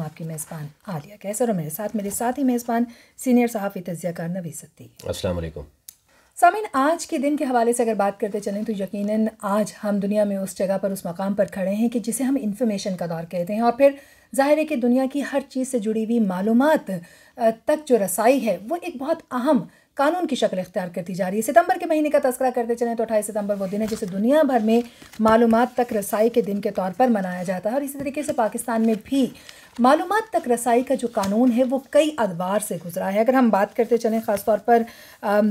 हूँ आपकी मेज़बान आलिया कैसर और मेरे साथ ही मेज़बान सीनियर सहाफ़ी तज़कियाकार नवीद सिद्दीकी। अस्सलाम वालेकुम सामीन, आज के दिन के हवाले से अगर बात करते चलें तो यकीनन आज हम दुनिया में उस जगह पर, उस मकाम पर खड़े हैं कि जिसे हम इंफॉर्मेशन का दौर कहते हैं। और फिर ज़ाहिर है कि दुनिया की हर चीज़ से जुड़ी हुई मालूमात तक जो रसाई है वो एक बहुत अहम कानून की शक्ल इख्तियार करती जा रही है। सितंबर के महीने का तज़किरा करते चलें तो 28 सितंबर वो दिन है जिसे दुनिया भर में मालूमात तक रसाई के दिन के तौर पर मनाया जाता है। और इसी तरीके से पाकिस्तान में भी मालूमात तक रसाई का जो कानून है वो कई अदवार से गुजरा है। अगर हम बात करते चलें ख़ास तौर पर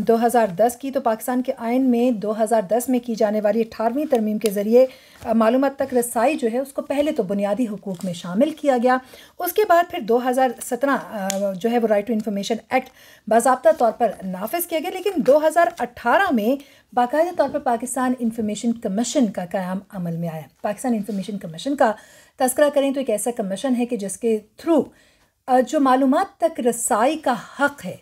2010 की, तो पाकिस्तान के आइन में 2010 में की जाने वाली 18वीं तरमीम के ज़रिए मालूमात तक रसाई जो है उसको पहले तो बुनियादी हुकूक में शामिल किया गया। उसके बाद फिर 2017 जो है वो राइट टू इन्फॉर्मेशन एक्ट बाज़ाब्ता तौर पर नाफिज किया गया। लेकिन 2018 में बाकायदा तौर पर पाकिस्तान इंफॉर्मेशन कमीशन का क़याम अमल में आया। पाकिस्तान इंफॉर्मेशन कमीशन का तज़किरा करें तो एक ऐसा कमीशन है कि जिसके थ्रू जो मालूमात तक रसाई का हक़ है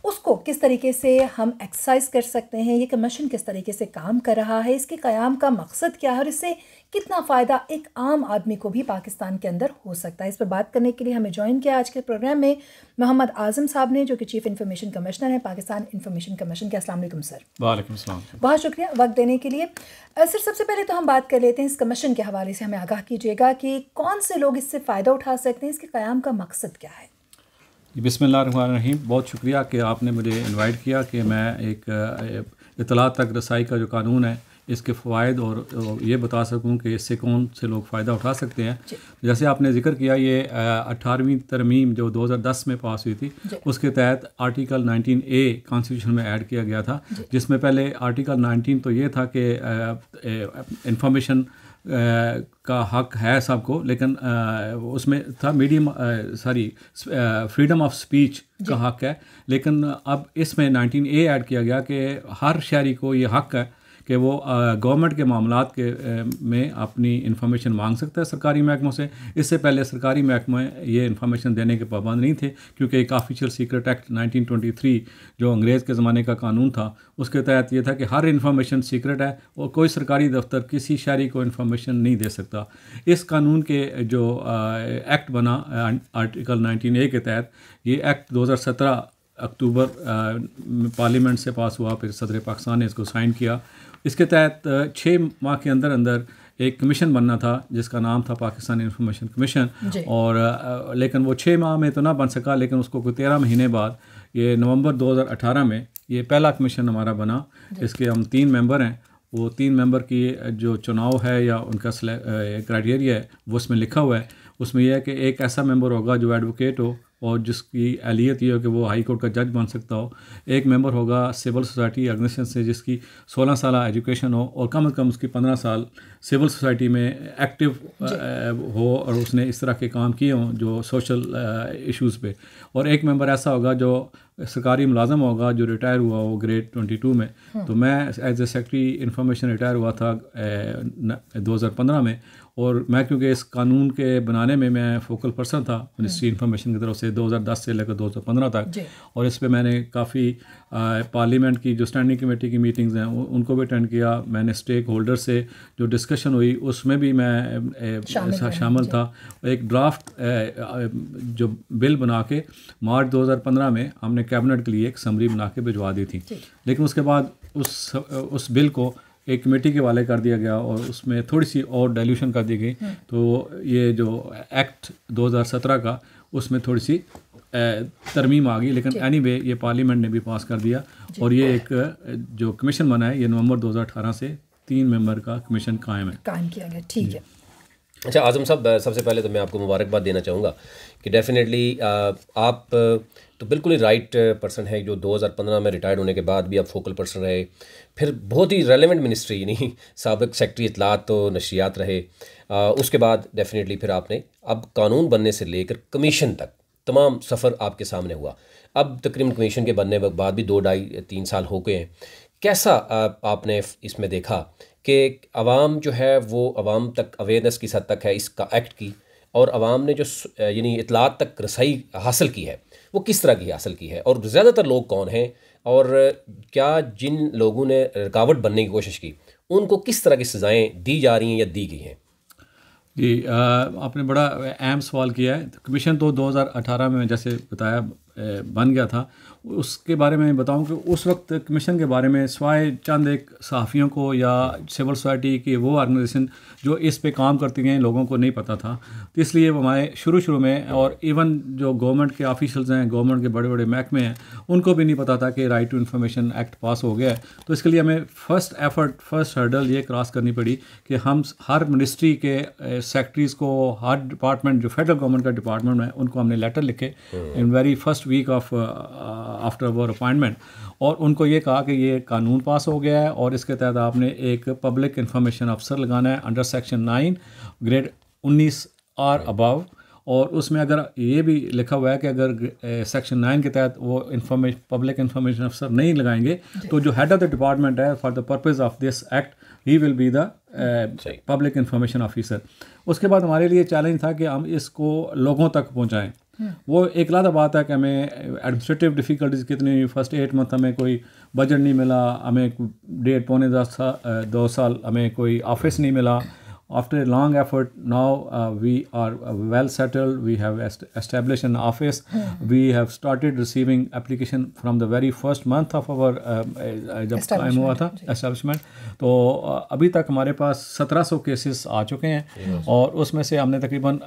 उसको किस तरीके से हम एक्सरसाइज कर सकते हैं, ये कमीशन किस तरीके से काम कर रहा है, इसके क़याम का मकसद क्या है और इससे कितना फ़ायदा एक आम आदमी को भी पाकिस्तान के अंदर हो सकता है। इस पर बात करने के लिए हमें ज्वाइन किया आज के प्रोग्राम में मोहम्मद आज़म साहब ने, जो कि चीफ़ इंफॉर्मेशन कमिश्नर हैं पाकिस्तान इंफॉर्मेशन कमीशन के। अस्सलाम वालेकुम सर। वालेकुम सलाम। बहुत शुक्रिया वक्त देने के लिए। सर, सबसे पहले तो हम बात कर लेते हैं इस कमीशन के हवाले से हमें आगाह कीजिएगा कि कौन से लोग इससे फ़ायदा उठा सकते हैं, इसके क़याम का मकसद क्या है। बिस्मिल्लाहिर्रहमानिर्रहीम। बहुत शुक्रिया कि आपने मुझे इनवाइट किया कि मैं एक इत्तलात तक रसाई का जो कानून है इसके फ़वाइद और ये बता सकूं कि इससे कौन से लोग फ़ायदा उठा सकते हैं। जैसे आपने जिक्र किया, ये 18वीं तरमीम जो 2010 में पास हुई थी उसके तहत आर्टिकल 19A कॉन्स्टिट्यूशन में ऐड किया गया था, जिसमें पहले आर्टिकल 19 तो ये था कि इंफॉर्मेशन का हक़ है सबको, लेकिन उसमें था फ्रीडम ऑफ स्पीच का हक़ है। लेकिन अब इसमें 19A ऐड किया गया कि हर शहरी को ये हक़ है कि वो गवर्नमेंट के मामलात के में अपनी इन्फॉर्मेशन मांग सकता है सरकारी महकमों से। इससे पहले सरकारी महकमे ये इन्फॉर्मेशन देने के पाबंद नहीं थे, क्योंकि एक ऑफिशियल सीक्रेट एक्ट 1923 जो अंग्रेज़ के ज़माने का कानून था उसके तहत ये था कि हर इन्फॉर्मेशन सीक्रेट है और कोई सरकारी दफ्तर किसी शहरी को इन्फॉर्मेशन नहीं दे सकता। इस कानून के जो एक्ट बना आर्टिकल 19A के तहत, ये एक्ट 2017 अक्टूबर पार्लियामेंट से पास हुआ, फिर सदर पाकिस्तान ने इसको साइन किया। इसके तहत 6 माह के अंदर अंदर एक कमीशन बनना था जिसका नाम था पाकिस्तान इंफॉर्मेशन कमीशन। और लेकिन वो 6 माह में तो ना बन सका, लेकिन उसको कोई 13 महीने बाद ये नवंबर 2018 में ये पहला कमीशन हमारा बना। इसके हम 3 मेंबर हैं। वो 3 मेंबर की जो चुनाव है या उनका क्राइटेरिया है वो उसमें लिखा हुआ है। उसमें यह है कि एक ऐसा मेंबर होगा जो एडवोकेट हो और जिसकी अहलियत ये हो कि वो हाई कोर्ट का जज बन सकता हो। एक मेंबर होगा सिविल सोसाइटी ऑर्गेनाइजेशन से जिसकी 16 साल एजुकेशन हो और कम से कम उसकी 15 साल सिविल सोसाइटी में एक्टिव हो और उसने इस तरह के काम किए हों जो सोशल इश्यूज़ पे। और एक मेंबर ऐसा होगा जो सरकारी मुलाजम होगा जो रिटायर हुआ हो ग्रेड 22 में। तो मैं as a secretary information retire हुआ था 2015 में, और मैं क्योंकि इस कानून के बनाने में मैं फोकल पर्सन था मिनिस्ट्री इंफॉर्मेशन की तरफ से 2010 से लेकर 2015 तक। और इस पे मैंने काफ़ी पार्लियामेंट की जो स्टैंडिंग कमेटी की मीटिंग्स हैं उनको भी अटेंड किया। मैंने स्टेक होल्डर से जो डिस्कशन हुई उसमें भी मैं शामिल था। एक ड्राफ्ट जो बिल बना के मार्च 2015 में हमने कैबिनेट के लिए एक समरी बना के भिजवा दी थी। लेकिन उसके बाद उस बिल को एक कमेटी के हवाले कर दिया गया और उसमें थोड़ी सी और डाइल्यूशन कर दी गई। तो ये जो एक्ट 2017 का उसमें थोड़ी सी तरमीम आ गई, लेकिन एनीवे ये पार्लियामेंट ने भी पास कर दिया। और ये एक जो कमीशन बना है ये नवंबर 2018 से 3 मेंबर का कमीशन कायम किया गया। ठीक है। अच्छा आज़म साहब, सबसे पहले तो मैं आपको मुबारकबाद देना चाहूँगा कि डेफिनेटली आप तो बिल्कुल ही राइट पर्सन है जो 2015 में रिटायर्ड होने के बाद भी आप फोकल पर्सन रहे, फिर बहुत ही रेलेवेंट मिनिस्ट्री यानी साबिक सेक्रेटरी इत्तलात तो नशियात रहे। उसके बाद डेफिनेटली फिर आपने अब कानून बनने से लेकर कमीशन तक तमाम सफ़र आपके सामने हुआ। अब तकरीबन कमीशन के बनने के बाद भी 2-2.5-3 साल हो गए हैं। कैसा आपने इसमें देखा कि अवाम जो है वो अवाम तक अवेयरनेस किस हद तक है इसका एक्ट की, और अवाम ने जो यानी इत्तलात तक रसाई हासिल की है वो किस तरह की हासिल की है, और ज़्यादातर लोग कौन हैं, और क्या जिन लोगों ने रुकावट बनने की कोशिश की उनको किस तरह की सज़ाएँ दी जा रही हैं या दी गई हैं? जी, आपने बड़ा अहम सवाल किया है। कमीशन तो 2018 में जैसे बताया बन गया था। उसके बारे में बताऊं कि उस वक्त कमीशन के बारे में सिवाय चंद एक सहाफ़ियों को या सिविल सोसाइटी की वो ऑर्गेनाइजेशन जो इस पे काम करती हैं लोगों को नहीं पता था। तो इसलिए वो हमारे शुरू में और इवन जो गवर्नमेंट के ऑफिशियल्स हैं, गवर्नमेंट के बड़े बड़े महकमे हैं, उनको भी नहीं पता था कि right to information act pass हो गया है। तो इसके लिए हमें फर्स्ट हर्डल ये क्रॉस करनी पड़ी कि हम हर मिनिस्ट्री के सेक्रेटरीज़ को, हर डिपार्टमेंट जो फेडरल गवर्नमेंट का डिपार्टमेंट है, उनको हमने लेटर लिखे in very first week of after our appointment, और उनको ये कहा कि ये कानून पास हो गया है और इसके तहत आपने एक पब्लिक इंफॉर्मेशन अफसर लगाना है अंडर सेक्शन 9 ग्रेड 19 और अबव। और उसमें अगर ये भी लिखा हुआ है कि अगर सेक्शन 9 के तहत वो पब्लिक इंफॉर्मेशन अफसर नहीं लगाएंगे तो जो हेड ऑफ द डिपार्टमेंट है for the purpose of this act he will be the public information officer. उसके बाद हमारे लिए चैलेंज था कि हम इसको लोगों तक पहुँचाएँ। वो एक लादा बात है कि हमें एडमिनिस्ट्रेटिव डिफ़िकल्टीज़ कितनी हुई। फर्स्ट 8 मंथ हमें कोई बजट नहीं मिला, हमें 1.5-2 साल हमें कोई ऑफिस नहीं मिला। After a long effort, now we are well settled. We have established an office. We have started receiving application from the very first month of our जब टाइम हुआ था establishment। तो अभी तक हमारे पास 1700 केसेस आ चुके हैं और उसमें से हमने तकरीबन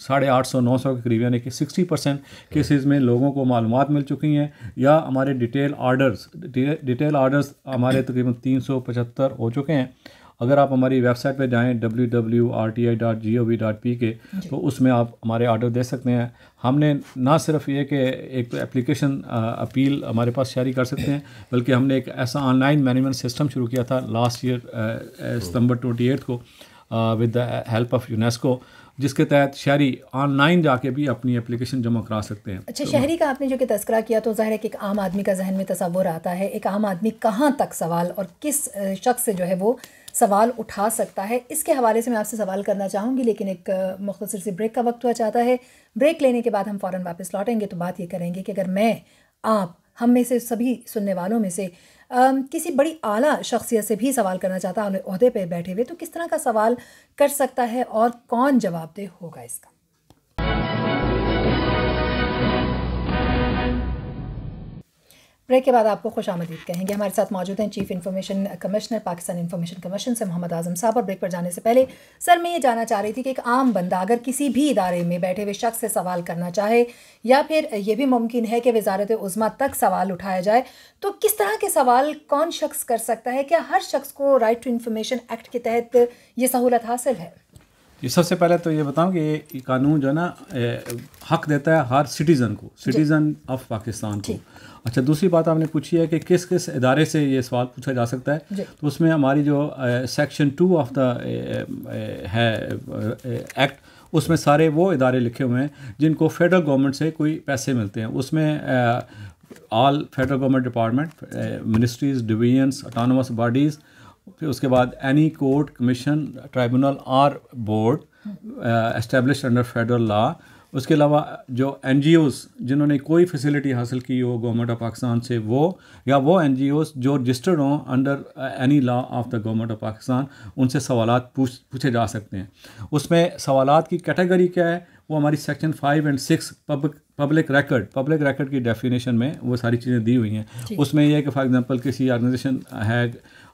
850-900 के करीब, यानी कि 60% केसेस में लोगों को मालूमात मिल चुकी हैं, या हमारे डिटेल आर्डर्स हमारे तकरीबन 375 हो चुके हैं। अगर आप हमारी वेबसाइट पे जाएं www.rti.gov.pk तो उसमें आप हमारे ऑर्डर दे सकते हैं। हमने ना सिर्फ ये कि एक तो एप्लीकेशन अपील हमारे पास शेयर कर सकते हैं, बल्कि हमने एक ऐसा ऑनलाइन मैनेजमेंट सिस्टम शुरू किया था लास्ट ईयर सितंबर 28 को with the help of UNESCO, जिसके तहत शहरी ऑनलाइन जाके भी अपनी एप्लीकेशन जमा करा सकते हैं। अच्छा, शहरी का आपने जो कि तस्करा किया, तो ज़ाहिर है कि एक आम आदमी का जहन में तसव्वुर आता है, एक आम आदमी कहाँ तक सवाल और किस शख्स से जो है वो सवाल उठा सकता है, इसके हवाले से मैं आपसे सवाल करना चाहूँगी, लेकिन एक मुख्तसर सी ब्रेक का वक्त हुआ चाहता है। ब्रेक लेने के बाद हम फ़ौरन वापस लौटेंगे तो बात ये करेंगे कि अगर मैं, आप, हम में से सभी सुनने वालों में से किसी बड़ी आला शख्सियत से भी सवाल करना चाहता है ओहदे पे बैठे हुए, तो किस तरह का सवाल कर सकता है और कौन जवाबदेह होगा इसका। ब्रेक के बाद आपको खुशामदीद कहेंगे। हमारे साथ मौजूद हैं chief information commissioner Pakistan information commission से मोहम्मद आज़म साहब। और ब्रेक पर जाने से पहले सर मैं ये जानना चाह रही थी कि एक आम बंदा अगर किसी भी इदारे में बैठे हुए शख्स से सवाल करना चाहे, या फिर ये भी मुमकिन है कि वज़ारत उज़्मा तक सवाल उठाया जाए, तो किस तरह के सवाल कौन शख्स कर सकता है? क्या हर शख्स को राइट टू इन्फॉर्मेशन एक्ट के तहत ये सहूलत हासिल है? ये सबसे पहले तो ये बताऊं कि ये कानून जो है ना हक देता है हर सिटीज़न को, सिटीज़न ऑफ पाकिस्तान को। अच्छा, दूसरी बात आपने पूछी है कि किस किस इदारे से ये सवाल पूछा जा सकता है, तो उसमें हमारी जो सेक्शन 2 ऑफ द है एक्ट, उसमें सारे वो इदारे लिखे हुए हैं जिनको फेडरल गवर्नमेंट से कोई पैसे मिलते हैं। उसमें all federal government department, ministries, divisions, autonomous bodies, फिर उसके बाद एनी कोर्ट, कमीशन, ट्राइब्यूनल और board established under federal law. उसके अलावा जो NGOs जिन्होंने कोई फैसिलिटी हासिल की हो गवर्नमेंट ऑफ पाकिस्तान से, वो या वो NGOs जो रजिस्टर्ड हों under any law of the government of Pakistan, उनसे सवालात पूछे जा सकते हैं। उसमें सवालात की कैटेगरी क्या है, वो हमारी सेक्शन 5 और 6 पब्लिक रिकॉर्ड की डेफिनेशन में वो सारी चीज़ें दी हुई हैं। उसमें यह है कि फॉर एग्जांपल किसी ऑर्गेनाइजेशन है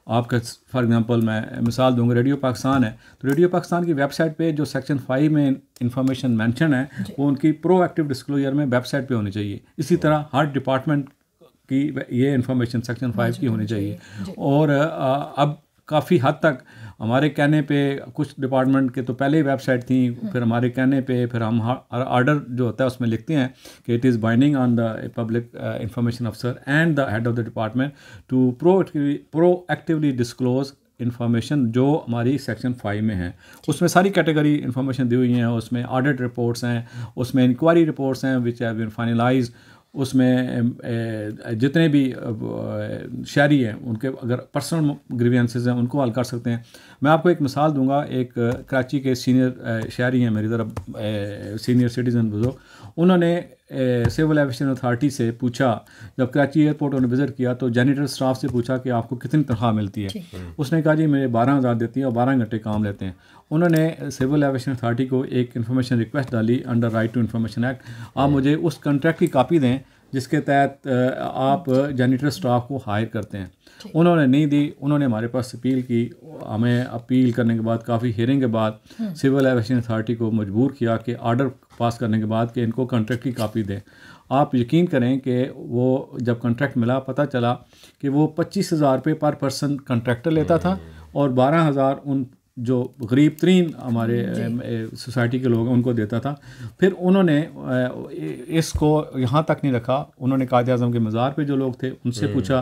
आपका, फॉर एग्जांपल मैं मिसाल दूंगा, रेडियो पाकिस्तान है, तो रेडियो पाकिस्तान की वेबसाइट पे जो सेक्शन 5 में इंफॉर्मेशन मेंशन है वो उनकी प्रोएक्टिव डिस्क्लोजर में वेबसाइट पे होनी चाहिए। इसी तरह हर डिपार्टमेंट की ये इंफॉर्मेशन सेक्शन 5 की होनी चाहिए। और अब काफ़ी हद तक हमारे कहने पे कुछ डिपार्टमेंट के तो पहले ही वेबसाइट थी, फिर हमारे कहने पे फिर हम ऑर्डर जो होता है उसमें लिखते हैं कि it is binding on the public information अफसर and the head of the department to proactively disclose information जो हमारी सेक्शन 5 में है। उसमें सारी कैटेगरी इंफॉर्मेशन दी हुई हैं, उसमें ऑडिट रिपोर्ट्स हैं, उसमें इंक्वायरी रिपोर्ट्स हैं विच हैव बीन फाइनलाइज्ड, उसमें जितने भी शहरी हैं उनके अगर पर्सनल ग्रीवेंसेस हैं उनको हल कर सकते हैं। मैं आपको एक मिसाल दूंगा, एक कराची के सीनियर शहरी हैं मेरी तरफ, सीनियर सिटीज़न बुजुर्ग, उन्होंने सिविल एविएशन अथॉरिटी से पूछा, जब कराची एयरपोर्ट उन्होंने विज़िट किया तो जैनिटर स्टाफ से पूछा कि आपको कितनी तनख्वाह मिलती है। उसने कहा जी मेरे 12,000 देती है और 12 घंटे काम लेते हैं। उन्होंने सिविल एविएशन अथॉरिटी को एक इन्फॉर्मेशन रिक्वेस्ट डाली under right to information act, आप मुझे उस कॉन्ट्रैक्ट की कापी दें जिसके तहत आप जैनिटर स्टाफ को हायर करते हैं। उन्होंने नहीं दी। उन्होंने हमारे पास अपील की। हमें अपील करने के बाद काफ़ी हियरिंग के बाद सिविल एविएशन अथॉरिटी को मजबूर किया कि आर्डर पास करने के बाद कि इनको कॉन्ट्रैक्ट की कापी दें। आप यकीन करें कि वो जब कॉन्ट्रैक्ट मिला पता चला कि वो 25,000 रुपये पर पर्सन कॉन्ट्रैक्टर लेता था और 12,000 उन जो गरीब तरीन हमारे सोसाइटी के लोग हैं उनको देता था। फिर उन्होंने इसको यहाँ तक नहीं रखा, उन्होंने कायद-ए-आज़म के मज़ार पे जो लोग थे उनसे पूछा,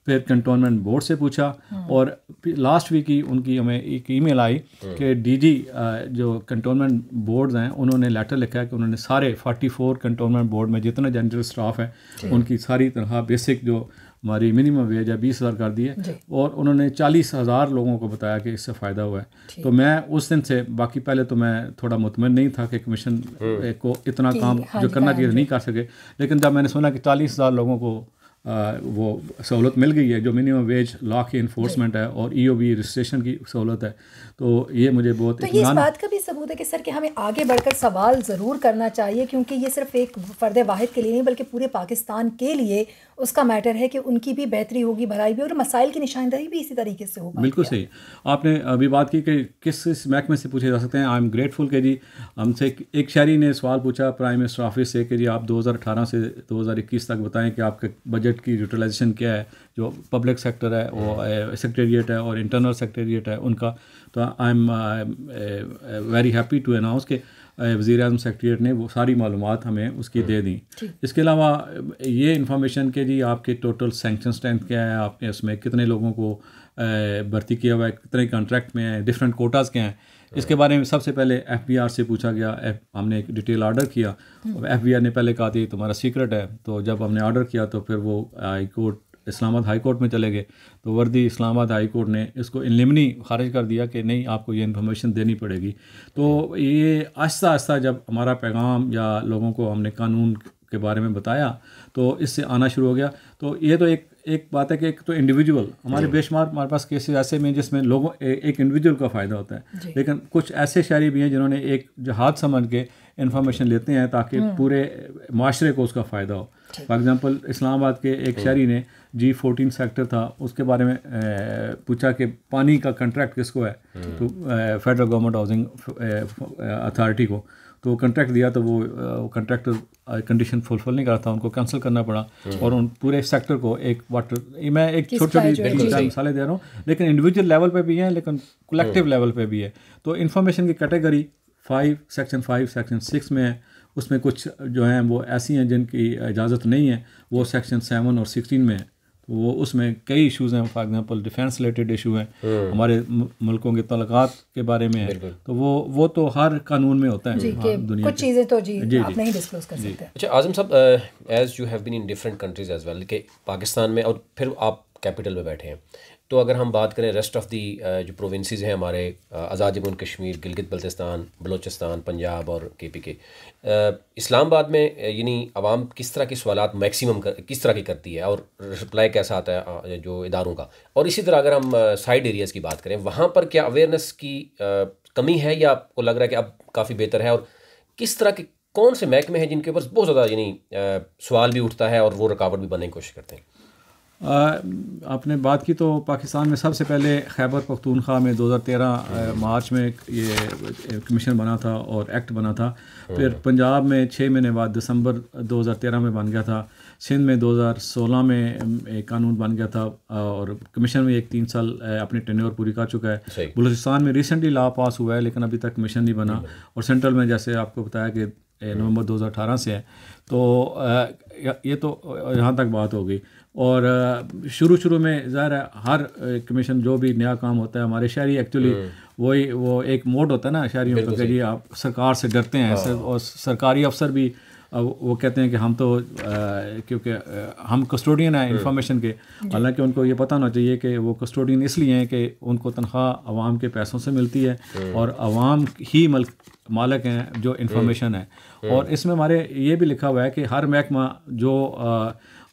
फिर कंटोनमेंट बोर्ड से पूछा और लास्ट वीक ही उनकी हमें एक ईमेल आई कि डीजी जो कंटोनमेंट बोर्ड्स हैं उन्होंने लेटर लिखा है कि उन्होंने सारे 44 कंटोनमेंट बोर्ड में जितना जनरल स्टाफ है उनकी सारी तनख्वाह बेसिक जो हमारी मिनिमम वेज है 20,000 कर दी है और उन्होंने 40,000 लोगों को बताया कि इससे फ़ायदा हुआ है। तो मैं उस दिन से, बाकी पहले तो मैं थोड़ा मुतमईन नहीं था कि कमीशन को इतना काम जो करना चाहिए नहीं कर सके, लेकिन जब मैंने सुना कि 40,000 लोगों को वो सहूलत मिल गई है जो मिनिमम वेज लॉ की इन्फोर्समेंट है और EOB रजिस्ट्रेशन की सहूलत है, तो ये मुझे बहुत तो ये इस बात का भी सबूत है कि सर कि हमें आगे बढ़कर सवाल ज़रूर करना चाहिए, क्योंकि ये सिर्फ एक फ़र्द वाहिद के लिए नहीं बल्कि पूरे पाकिस्तान के लिए उसका मैटर है कि उनकी भी बेहतरी होगी, भलाई भी, और मसाइल की निशानदही भी इसी तरीके से होगी। बिल्कुल सही। आपने अभी बात की कि किस महकमे से पूछे जा सकते हैं। आई एम ग्रेटफुल कि जी हमसे एक शहरी ने सवाल पूछा प्राइम मिनिस्टर ऑफिस से कि जी आप 2018 से 2021 तक बताएं कि आपके बजट की यूटिलाइजेशन क्या है, जो पब्लिक सेक्टर है वो सेक्रेटरीट है और इंटरनल सेक्रेटरीट है उनका। तो I am very happy to announce कि वज़ीर-ए-आज़म सेक्रेटरीट ने वो सारी मालूमात हमें उसकी दे दी। इसके अलावा ये इन्फॉर्मेशन के जी आपके टोटल सैंक्शन स्ट्रेंथ क्या है, आपने उसमें कितने लोगों को भर्ती किया हुआ है, कितने कॉन्ट्रैक्ट में है, डिफरेंट कोटास क्या हैं, इसके बारे में सबसे पहले FBR से पूछा गया। हमने एक डिटेल आर्डर किया। FBR ने पहले कहा था तुम्हारा सीक्रेट है, तो जब हमने आर्डर किया तो फिर वो high court Islamabad high court में चले गए, तो वर्दी इस्लामाबाद हाई कोर्ट ने इसको इनलिमनी खारिज कर दिया कि नहीं आपको ये इन्फॉर्मेशन देनी पड़ेगी। तो ये आहिस्ता आहिस्ता जब हमारा पैगाम या लोगों को हमने कानून के बारे में बताया तो इससे आना शुरू हो गया। तो ये तो एक बात है कि एक तो इंडिविजुअल हमारे बेशुमार हमारे पास केसेस ऐसे में जिसमें लोगों एक इंडिविजुअल का फ़ायदा होता है, लेकिन कुछ ऐसे शहरी भी हैं जिन्होंने एक जहाद समझ के इन्फॉर्मेशन लेते हैं ताकि पूरे माशरे को उसका फ़ायदा हो। फॉर एग्ज़ाम्पल इस्लामाबाद के एक शहरी ने G14 सेक्टर था उसके बारे में पूछा कि पानी का कॉन्ट्रैक्ट किसको है, तो फेडरल गवर्नमेंट हाउसिंग अथॉरिटी को। तो कॉन्ट्रैक्ट दिया तो वो कॉन्ट्रैक्टर कंडीशन फुलफिल नहीं करा था, उनको कैंसिल करना पड़ा और उन पूरे सेक्टर को एक वाटर, मैं एक छोटी मिसालें दे रहा हूँ, लेकिन इंडिविजुअल लेवल पे भी हैं लेकिन कलेक्टिव लेवल पे भी है। तो इन्फॉर्मेशन की कैटेगरी 5 सेक्शन 5 सेक्शन 6 में है, उसमें कुछ जो हैं वो ऐसी हैं जिनकी इजाज़त नहीं है, वो सेक्शन 7 और 16 में है। तो वो उसमें कई इश्यूज़ हैं, for example defence related issue हैं, हमारे मुल्कों के तलक़ात के बारे में है, तो वो तो हर कानून में होता है दुनिया कुछ चीज़ें तो जी आप नहीं डिस्क्लोज कर सकते। अच्छा आज़म साहब, as you have been in different countries as well, कि पाकिस्तान में और फिर आप कैपिटल में बैठे हैं, तो अगर हम बात करें रेस्ट ऑफ दी जो प्रोविंसेस हैं हमारे, आज़ाद जम्मू कश्मीर, गिलगित बल्तिस्तान, बलूचिस्तान, पंजाब और KP के, इस्लामाबाद में यानी आवाम किस तरह के सवालात मैक्सिमम किस तरह की करती है और रिप्लाई कैसा आता है जो इदारों का, और इसी तरह अगर हम साइड एरियाज़ की बात करें वहाँ पर क्या अवेयरनेस की कमी है या आपको लग रहा है कि अब काफ़ी बेहतर है, और किस तरह के कौन से महकमे हैं जिनके ऊपर बहुत ज़्यादा यानी सवाल भी उठता है और वो रुकावट भी बनने की कोशिश करते हैं? आपने बात की तो पाकिस्तान में सबसे पहले खैबर पख्तूनख्वा में 2013 मार्च में ये कमीशन बना था और एक्ट बना था। फिर पंजाब में 6 महीने बाद दिसंबर 2013 में बन गया था। सिंध में 2016 में एक कानून बन गया था और कमीशन में एक 3 साल अपनी टेन्योर पूरी कर चुका है। बलूचिस्तान में रिसेंटली लॉ पास हुआ है लेकिन अभी तक कमीशन नहीं बना, और सेंट्रल में जैसे आपको बताया कि नवंबर 2018 से है। तो ये तो यहाँ तक बात हो गई। और शुरू में ज़ाहिर है हर कमीशन जो भी नया काम होता है, हमारे शहरी एक्चुअली वो एक मोड होता है ना शहरियों का कि जी आप सरकार से डरते हैं, और सरकारी अफसर भी अब वो कहते हैं कि हम तो क्योंकि हम कस्टोडियन हैं इंफॉर्मेशन के, हालांकि उनको ये पता होना चाहिए कि वो कस्टोडियन इसलिए हैं कि उनको तनख्वाह आवाम के पैसों से मिलती है और आवाम ही मालिक हैं जो इंफॉर्मेशन है। और इसमें हमारे ये भी लिखा हुआ है कि हर महकमा जो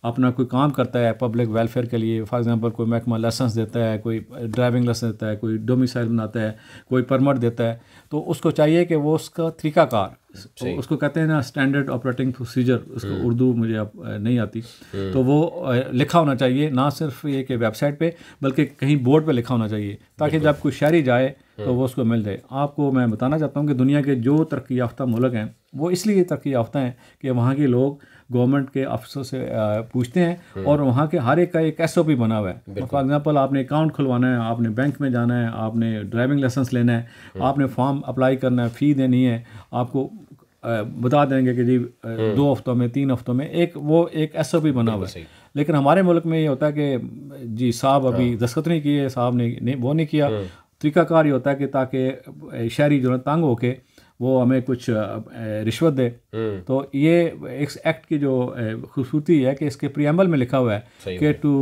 अपना कोई काम करता है पब्लिक वेलफेयर के लिए, फॉर एग्जांपल कोई महकमा लाइसेंस देता है, कोई ड्राइविंग लाइसेंस देता है, कोई डोमिसाइल बनाता है, कोई परमिट देता है, तो उसको चाहिए कि वो उसका तरीक़ाकार, तो उसको कहते हैं ना स्टैंडर्ड ऑपरेटिंग प्रोसीजर, उसको उर्दू मुझे अब नहीं आती, तो वो लिखा होना चाहिए, ना सिर्फ ये कि वेबसाइट पे बल्कि कहीं बोर्ड पे लिखा होना चाहिए, ताकि जब कोई शहरी जाए तो वो उसको मिल जाए। आपको मैं बताना चाहता हूँ कि दुनिया के जो तरक्की याफ्ता मुल्क हैं वो इसलिए तरक्की याफ्ता हैं कि वहाँ के लोग गवर्नमेंट के अफसरों से पूछते हैं और वहाँ के हर एक का एक SOP बना हुआ है। फॉर एग्जांपल आपने अकाउंट खुलवाना है, आपने बैंक में जाना है, आपने ड्राइविंग लाइसेंस लेना है, आपने फॉर्म अप्लाई करना है, फ़ी देनी है, आपको बता देंगे कि जी 2 हफ्तों में 3 हफ्तों में एक SOP बना हुआ है। लेकिन हमारे मुल्क में ये होता है कि जी साहब अभी दस्तखत नहीं किए, साहब ने वो नहीं किया। तरीक़ाकार ये होता है कि ताकि शहरी जो है तंग होके वो हमें कुछ रिश्वत दे। तो ये इस एक्ट की जो खूबसूरती है कि इसके प्रियम्बल में लिखा हुआ है कि टू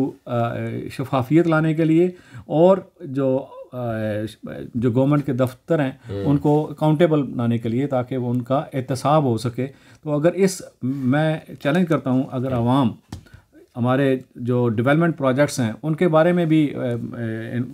शफाफियत लाने के लिए और जो गवर्नमेंट के दफ्तर हैं उनको अकाउंटेबल बनाने के लिए, ताकि वो उनका एहतसाब हो सके। तो अगर मैं चैलेंज करता हूँ, अगर आवाम हमारे जो डेवलपमेंट प्रोजेक्ट्स हैं उनके बारे में भी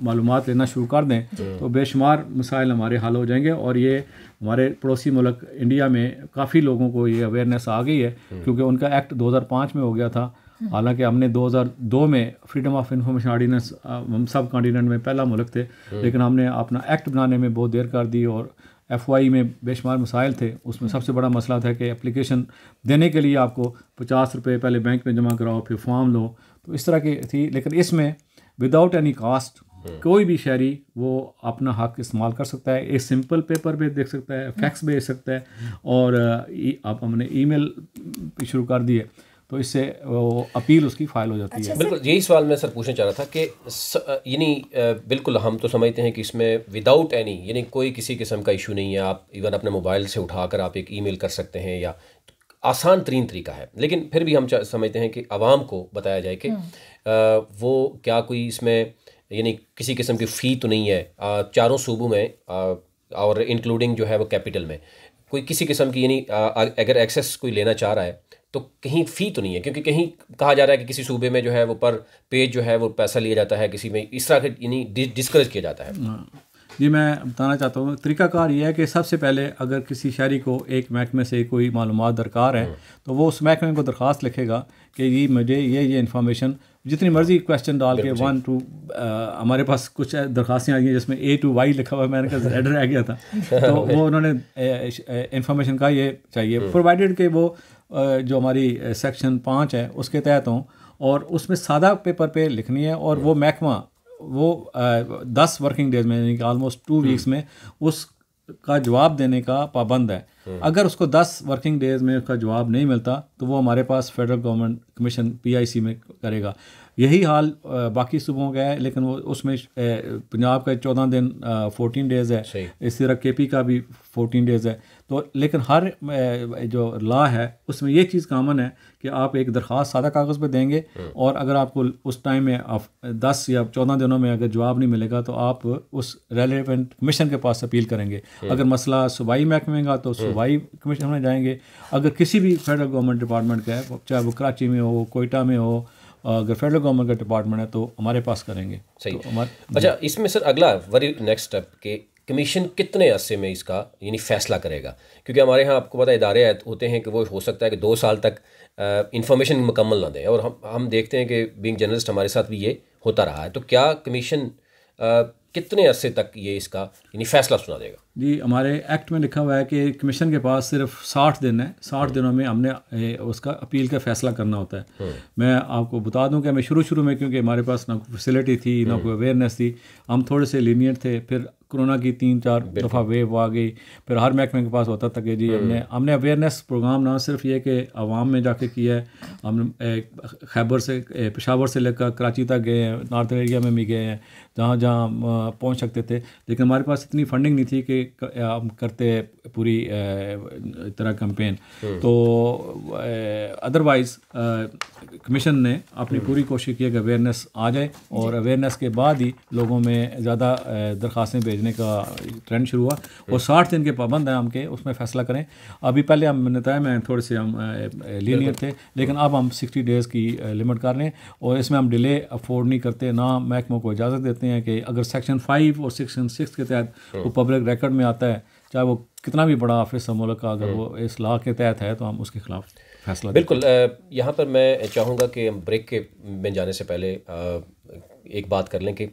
मालूमात लेना शुरू कर दें तो बेशुमार मसाइल हमारे हल हो जाएंगे। और ये हमारे पड़ोसी मुल्क इंडिया में काफ़ी लोगों को ये अवेयरनेस आ गई है, क्योंकि उनका एक्ट 2005 में हो गया था। हालांकि हमने 2002 में फ्रीडम ऑफ इंफॉर्मेशन ऑर्डिनेंस, हम सब कॉन्टिनेंट में पहला मुल्क थे, लेकिन हमने अपना एक्ट बनाने में बहुत देर कर दी और FY में बेशुमार मसाइल थे। उसमें सबसे बड़ा मसला था कि एप्लीकेशन देने के लिए आपको 50 रुपये पहले बैंक में जमा कराओ, फिर फॉर्म लो, तो इस तरह की थी। लेकिन इसमें विदाउट एनी कास्ट कोई भी शहरी वो अपना हक इस्तेमाल कर सकता है। एक सिंपल पेपर पे देख सकता है, फैक्स भेज सकता है, और अब हमने ईमेल शुरू कर दी है, तो इससे वो अपील उसकी फ़ाइल हो जाती है। बिल्कुल यही सवाल मैं सर पूछना चाह रहा था कि यानी बिल्कुल हम तो समझते हैं कि इसमें विदाउट एनी यानी कोई किसी किस्म का इशू नहीं है, आप इवन अपने मोबाइल से उठाकर आप एक ईमेल कर सकते हैं, या आसान तरीन तरीका है। लेकिन फिर भी हम समझते हैं कि आवाम को बताया जाए कि वो क्या कोई इसमें यानी किसी किस्म की फ़ी तो नहीं है, चारों सूबों में और इंक्लूडिंग जो है वो कैपिटल में कोई किसी किस्म की यानी अगर एक्सेस कोई लेना चाह रहा है तो कहीं फ़ी तो नहीं है, क्योंकि कहीं कहा जा रहा है कि किसी सूबे में जो है वो पर पेज जो है वो पैसा लिया जाता है, किसी में इस तरह के यानी डिस्करेज किया जाता है। जी मैं बताना चाहता हूँ, तरीक़ाकार ये है कि सबसे पहले अगर किसी शहरी को एक महकमे से कोई मालूमात दरकार है तो वो उस महकमे को दरख्वास्त लिखेगा कि ये मुझे ये इन्फॉर्मेशन, जितनी मर्ज़ी क्वेश्चन डाल के 1 to हमारे पास कुछ दरख्वास्तें आई हैं जिसमें A to Y लिखा हुआ है, मैंने कहा Z रह गया था तो वो उन्होंने इन्फॉर्मेशन का ये चाहिए, प्रोवाइडेड कि वो जो हमारी सेक्शन 5 है उसके तहत हों, और उसमें सादा पेपर पे लिखनी है, और वो महकमा वो 10 वर्किंग डेज में यानी कि ऑलमोस्ट 2 वीक्स में उसका जवाब देने का पाबंद है। अगर उसको 10 वर्किंग डेज में उसका जवाब नहीं मिलता तो वो हमारे पास फेडरल गवर्नमेंट कमीशन PIC में करेगा। यही हाल बाकी सूबों का है, लेकिन वो उसमें पंजाब का 14 दिन 14 डेज़ है, इसी तरह KP का भी 14 डेज़ है। तो लेकिन हर जो लॉ है उसमें ये चीज़ कामन है कि आप एक दरख्वास्त सादा कागज़ पे देंगे, और अगर आपको उस टाइम में 10 या 14 दिनों में अगर जवाब नहीं मिलेगा तो आप उस रेलेवेंट कमीशन के पास अपील करेंगे। अगर मसला सूबाई महकमे का तो सूबाई कमीशन में जाएंगे। अगर किसी भी फेडरल गवर्नमेंट डिपार्टमेंट का है, चाहे वो कराची में हो, कोयटा में हो, अगर फेडरल गवर्नमेंट का डिपार्टमेंट है तो हमारे पास करेंगे। सही। तो अच्छा, इसमें सर अगला वेरी नेक्स्ट स्टेप के कमीशन कितने अरसे में इसका यानी फ़ैसला करेगा, क्योंकि हमारे यहाँ आपको पता है इदारे होते हैं कि वो हो सकता है कि 2 साल तक इंफॉर्मेशन मुकम्मल ना दें, और हम देखते हैं कि बीइंग जर्नलिस्ट हमारे साथ भी ये होता रहा है। तो क्या कमीशन कितने अरसे तक ये इसका यानी फ़ैसला सुना देगा? जी हमारे एक्ट में लिखा हुआ है कि कमीशन के पास सिर्फ 60 दिन है, 60 दिनों में हमने उसका अपील का फ़ैसला करना होता है। मैं आपको बता दूं कि हमें शुरू में क्योंकि हमारे पास ना कोई फैसिलिटी थी, ना कोई अवेयरनेस थी, हम थोड़े से लीनियंट थे। फिर कोरोना की 3-4 दफ़ा वेव आ गई, फिर हर महकमे के पास होता था कि जी हमने अवेयरनेस प्रोग्राम ना सिर्फ ये कि आवाम में जाके किया है, हम खैबर से पेशावर से लेकर कराची तक गए हैं, नॉर्थ एरिया में भी गए हैं जहाँ जहाँ पहुँच सकते थे, लेकिन हमारे पास इतनी फंडिंग नहीं थी कि हम करते पूरी तरह कैंपेन। तो अदरवाइज़ कमीशन ने अपनी पूरी कोशिश की है कि अवेयरनेस आ जाए, और अवेयरनेस के बाद ही लोगों में ज़्यादा दरख्वास्तें भेजने का ट्रेंड शुरू हुआ। और 60 दिन के पाबंद हैं हम के उसमें फ़ैसला करें। अभी पहले हम बताया मैं थोड़े से हम लीनियर थे, लेकिन अब हम 60 डेज़ की लिमिट कर रहे हैं, और इसमें हम डिले अफोर्ड नहीं करते, ना महकमों को इजाज़त देते हैं कि अगर सेक्शन 5 और सेक्शन 6 के तहत वो पब्लिक रिकॉर्ड में आता है, चाहे वो कितना भी बड़ा ऑफिस है मुल्क का, अगर वो इस लॉ के तहत है तो हम उसके खिलाफ फैसला। बिल्कुल। यहाँ पर मैं चाहूँगा कि हम ब्रेक के में जाने से पहले एक बात कर लें कि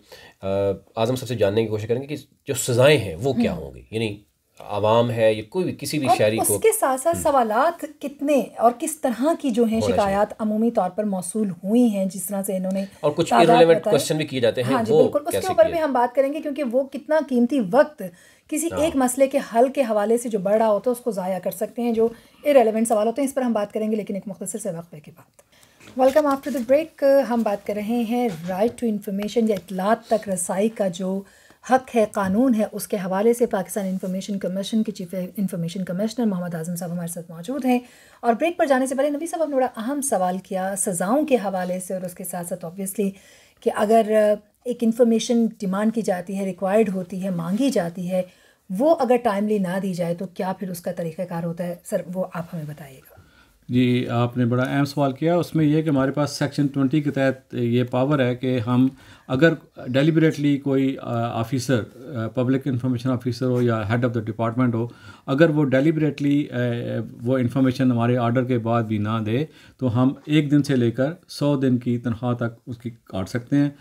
आज़म सबसे जानने की कोशिश करेंगे कि जो सज़ाएं हैं वो क्या होंगी, यानी आवाम है या कोई भी किसी भी शहरी को, उसके साथ साथ सवालात कितने और किस तरह की जो हैं शिकायत अमूमी तौर पर मौसूल हुई हैं, जिस तरह से इन्होंने, और कुछ इररिलेवेंट क्वेश्चन भी किए जाते हैं। हाँ जी, वो बिल्कुल, उसके ऊपर भी हम बात करेंगे, क्योंकि वो कितना कीमती वक्त किसी एक मसले के हल के हवाले से जो बढ़ रहा होता है उसको ज़ाया कर सकते हैं, जो इररिलेवेंट सवाल होते हैं। इस पर हम बात करेंगे, लेकिन एक मुख्तसर से वक्फे के बाद। Welcome after the break. हम बात कर रहे हैं राइट टू इंफॉर्मेशन या इत्तलात तक रसाई का जो हक है, कानून है, उसके हवाले से पाकिस्तान इंफॉर्मेशन कमीशन के चीफ इंफॉर्मेशन कमिश्नर मोहम्मद आज़म साहब हमारे साथ मौजूद हैं। और ब्रेक पर जाने से पहले नबी साहब आपने बड़ा अहम सवाल किया सज़ाओं के हवाले से, और उसके साथ साथ ऑब्वियसली कि अगर एक इन्फॉर्मेशन डिमांड की जाती है, रिक्वायर्ड होती है, मांगी जाती है, वो अगर टाइमली ना दी जाए तो क्या फिर उसका तरीक़ाकार होता है? सर वो आप हमें बताइएगा। जी, आपने बड़ा अहम सवाल किया। उसमें यह कि हमारे पास सेक्शन 20 के तहत ये पावर है कि हम अगर डेलिबरेटली कोई ऑफिसर, पब्लिक इंफॉर्मेशन ऑफिसर हो या हेड ऑफ़ द डिपार्टमेंट हो, अगर वो डेलिबरेटली वो इंफॉर्मेशन हमारे ऑर्डर के बाद भी ना दे तो हम 1 दिन से लेकर 100 दिन की तनख्वाह तक उसकी काट सकते हैं।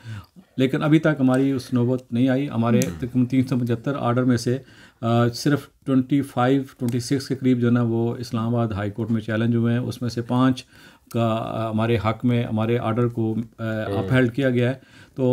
लेकिन अभी तक हमारी उस नौबत नहीं आई। हमारे तकरीबन 375 आर्डर में से सिर्फ 25-26 के करीब जो है ना वो इस्लामाबाद हाई कोर्ट में चैलेंज हुए हैं। उसमें से 5 का हमारे हक़ में हमारे आर्डर को अपहेल्ड किया गया है। तो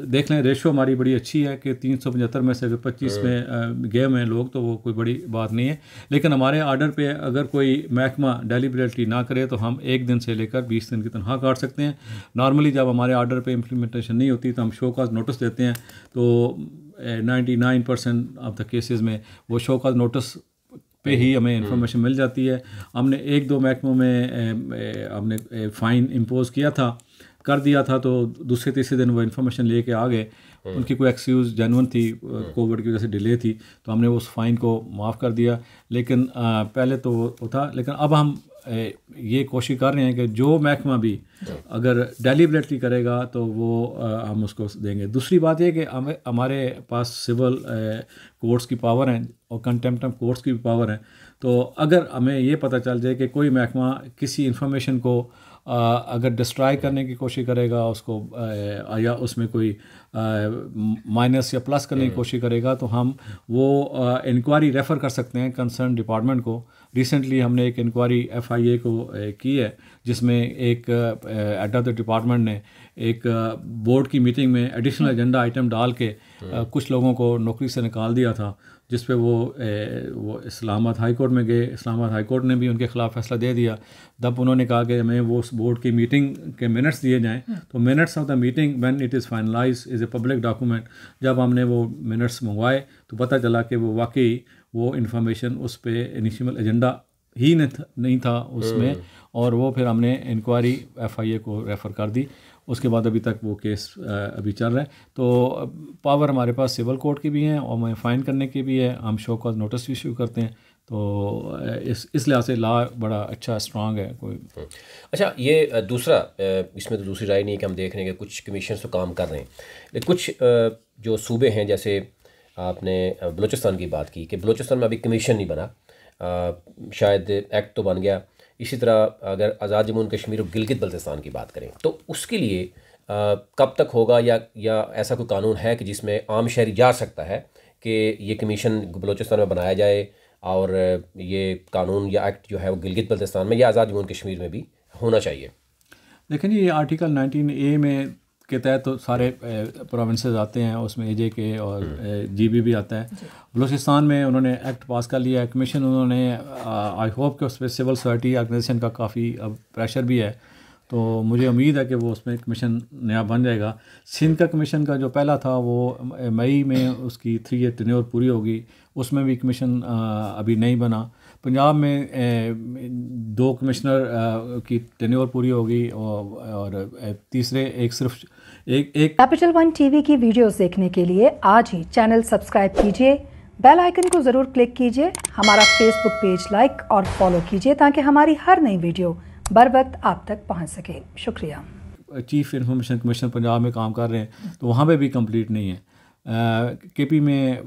देख लें, रेशो हमारी बड़ी अच्छी है कि 375 में से अगर 25 में गए हुए हैं लोग तो वो कोई बड़ी बात नहीं है। लेकिन हमारे आर्डर पे अगर कोई महकमा डेलिबरेटली ना करे तो हम 1 दिन से लेकर 20 दिन की तनख्वाह काट सकते हैं। नॉर्मली जब हमारे आर्डर पे इम्प्लीमेंटेशन नहीं होती तो हम शो कॉज नोटिस देते हैं, तो 99% ऑफ द केसेस में वो शो कॉज नोटिस पे ही हमें इंफॉर्मेशन मिल जाती है। हमने 1-2 महकमों में हमने फ़ाइन इम्पोज किया था, कर दिया था, तो दूसरे तीसरे दिन वो इन्फॉर्मेशन लेके आ गए। उनकी कोई एक्सक्यूज़ जेन्युइन थी, कोविड की वजह से डिले थी, तो हमने उस फ़ाइन को माफ़ कर दिया। लेकिन पहले तो वो था, लेकिन अब हम ये कोशिश कर रहे हैं कि जो महकमा भी अगर डेलिबरेटली करेगा तो वो हम उसको देंगे। दूसरी बात ये कि हमारे पास सिविल कोर्ट्स की पावर हैं और कंटेम्प्ट ऑफ कोर्ट्स की भी पावर है। तो अगर हमें ये पता चल जाए कि कोई महकमा किसी इंफॉर्मेशन को अगर डिस्ट्रॉय करने की कोशिश करेगा उसको, या उसमें कोई माइनस या प्लस करने की कोशिश करेगा, तो हम वो इंक्वायरी रेफ़र कर सकते हैं कंसर्न डिपार्टमेंट को। रिसेंटली हमने एक इंक्वायरी FIA को की है, जिसमें एक हेड ऑफ द डिपार्टमेंट ने एक बोर्ड की मीटिंग में एडिशनल एजेंडा आइटम डाल के कुछ लोगों को नौकरी से निकाल दिया था, जिस पे वो इस्लामाबाद हाई कोर्ट में गए। इस्लामाबाद हाई कोर्ट ने भी उनके ख़िलाफ़ फैसला दे दिया। तब उन्होंने कहा कि हमें वो उस बोर्ड की मीटिंग के मिनट्स दिए जाएं। तो minutes of the meeting when it is finalize is a public document. जब हमने वो मिनट्स मंगवाए तो पता चला कि वो वाकई वो इन्फॉर्मेशन उस पर इनिशियल एजेंडा ही नहीं था उसमें, और वो फिर हमने इंक्वायरी FIA को रेफ़र कर दी। उसके बाद अभी तक वो केस अभी चल रहा है। तो पावर हमारे पास सिविल कोर्ट की भी हैं और हमें फ़ाइन करने की भी है। हम शो कॉज नोटिस भी इशू करते हैं। तो इस लिहाज से लॉ बड़ा अच्छा स्ट्रांग है कोई। अच्छा, ये दूसरा, इसमें तो दूसरी राय नहीं है कि हम देख रहे हैं कि कुछ कमीशन तो काम कर रहे हैं, लेकिन कुछ जो सूबे हैं, जैसे आपने बलूचिस्तान की बात की कि बलूचिस्तान में अभी कमीशन नहीं बना, शायद एक्ट तो बन गया। इसी तरह अगर आज़ाद जम्मू कश्मीर और गिलगित बल्तिस्तान की बात करें तो उसके लिए कब तक होगा, या ऐसा कोई कानून है कि जिसमें आम शहरी जा सकता है कि ये कमीशन बलूचिस्तान में बनाया जाए और ये कानून या एक्ट जो है वो गिलगित बल्तिस्तान में या आज़ाद जम्मू कश्मीर में भी होना चाहिए? लेकिन ये आर्टिकल 19A में के तहत तो सारे प्रोविंसेस आते हैं, उसमें एजे के और जीबी भी आता है। बलूचिस्तान में उन्होंने एक्ट पास कर लिया है, कमीशन उन्होंने, आई होप कि उस पर सिविल सोसाइटी ऑर्गेनाइजेशन का काफ़ी अब प्रेशर भी है, तो मुझे उम्मीद है कि वो उसमें कमीशन नया बन जाएगा। सिंध का कमीशन का जो पहला था वो मई में उसकी 3 ईयर टेन्योर पूरी होगी, उसमें भी कमीशन अभी नहीं बना। पंजाब में 2 कमिश्नर की टेन्योर पूरी होगी और तीसरे एक सिर्फ एक कैपिटल वन टीवी की वीडियोस देखने के लिए आज ही चैनल सब्सक्राइब कीजिए, बेल आइकन को ज़रूर क्लिक कीजिए, हमारा फेसबुक पेज लाइक और फॉलो कीजिए ताकि हमारी हर नई वीडियो बर वक्त आप तक पहुंच सके। शुक्रिया। चीफ इंफॉर्मेशन कमीशन पंजाब में काम कर रहे हैं, तो वहाँ पे भी कंप्लीट नहीं है। केपी में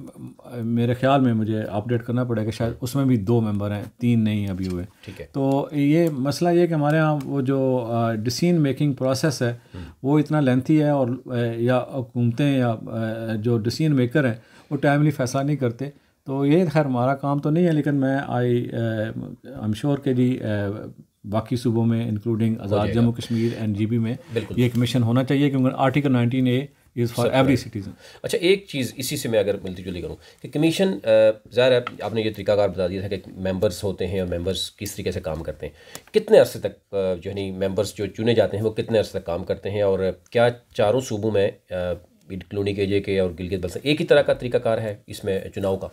मेरे ख्याल में मुझे अपडेट करना पड़ेगा, शायद उसमें भी 2 मेंबर हैं, 3 नहीं अभी हुए। ठीक है। तो ये मसला ये कि हमारे यहाँ वो जो डिसीजन मेकिंग प्रोसेस है वो इतना लेंथी है, और या हुकूमतें या जो डिसीजन मेकर हैं वो टाइमली फैसला नहीं करते। तो ये खैर हमारा काम तो नहीं है, लेकिन मैं आई एम श्योर के जी बाकी सूबों में इंक्लूडिंग आज़ाद जम्मू कश्मीर NGB में ये कमीशन होना चाहिए, क्योंकि article 19A is for every citizen. अच्छा, एक चीज़ इसी से मैं अगर मिलती जुली करूँ कि कमीशन, ज़ाहिर है आपने ये तरीकाकार बता दिया था कि मेंबर्स होते हैं और मेंबर्स किस तरीके से काम करते हैं, कितने अरसे तक जो है मेंबर्स जो चुने जाते हैं वो कितने अरसे तक काम करते हैं, और क्या चारों सूबों में इंक्लूडिंग AJ के और गिलगित बल्तिस्तान एक ही तरह का तरीकाकार है इसमें चुनाव का?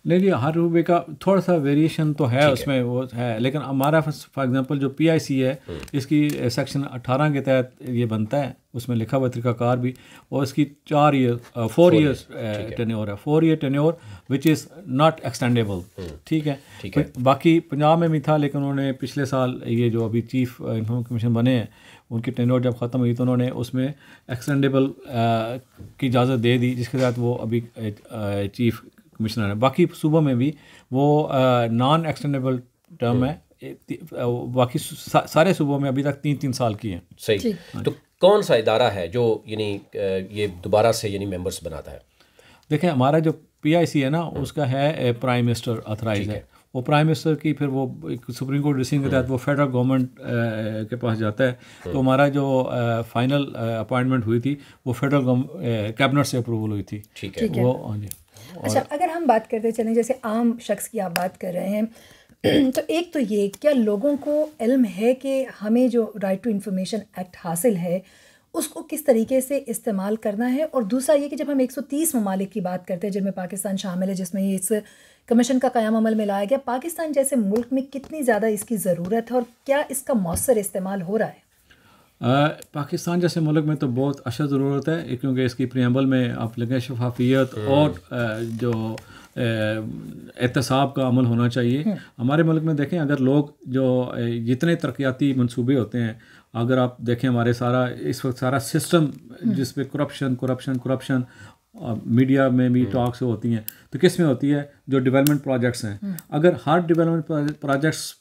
नहीं जी, हर सूबे का थोड़ा सा वेरिएशन तो है उसमें, वो है, लेकिन हमारा फॉर एग्जांपल जो PIC है इसकी सेक्शन 18 के तहत ये बनता है, उसमें लिखा हुआ तरीकाकार भी, और इसकी 4 ईयर्स टेन्योर है, 4 year tenure which is not extendable. ठीक है। बाकी पंजाब में भी था, लेकिन उन्होंने पिछले साल ये जो अभी चीफ इंफॉर्मेशन कमीशन बने हैं उनकी टेन्योर जब ख़त्म हुई तो उन्होंने उसमें एक्सटेंडेबल की इजाज़त दे दी, जिसके साथ वो अभी चीफ कमिश्नर है। बाकी सूबों में भी वो नॉन एक्सटेंडेबल टर्म है, बाकी सारे सूबों में अभी तक 3-3 साल की हैं। सही। तो कौन सा इदारा है जो यानी ये दोबारा से यानी मेंबर्स बनाता है? देखें, हमारा जो PIC है ना, उसका है प्राइम मिनिस्टर ऑथराइज है, वो प्राइम मिनिस्टर की फिर वो सुप्रीम कोर्ट डिसीजन के तहत वो फेडरल गवर्नमेंट के पास जाता है। तो हमारा जो फाइनल अपॉइंटमेंट हुई थी वो फेडरल कैबिनेट से अप्रूवल हुई थी। ठीक है। वो हाँ जी। अच्छा, अगर हम बात करते चलें, जैसे आम शख्स की आप बात कर रहे हैं तो एक तो ये, क्या लोगों को इल्म है कि हमें जो राइट टू इंफॉर्मेशन एक्ट हासिल है उसको किस तरीके से इस्तेमाल करना है, और दूसरा ये कि जब हम 130 ममालिक की बात करते हैं जिनमें पाकिस्तान शामिल है, जिसमें ये इस कमीशन का क़याम अमल में लाया गया, पाकिस्तान जैसे मुल्क में कितनी ज़्यादा इसकी ज़रूरत है और क्या इसका मौसर इस्तेमाल हो रहा है? पाकिस्तान जैसे मुल्क में तो बहुत अच्छा ज़रूरत है, क्योंकि इसकी प्रियम्बल में आप लगे शफाफियत और जो एहतसाब का अमल होना चाहिए। हमारे मुल्क में देखें, अगर लोग जो जितने तरक्याती मंसूबे होते हैं, अगर आप देखें हमारे सारा इस वक्त सारा सिस्टम जिस पे करप्शन मीडिया में भी टॉक्स होती हैं, तो किस में होती है? जो डेवलपमेंट प्रोजेक्ट्स हैं। अगर हर डेवलपमेंट प्रोजेक्ट्स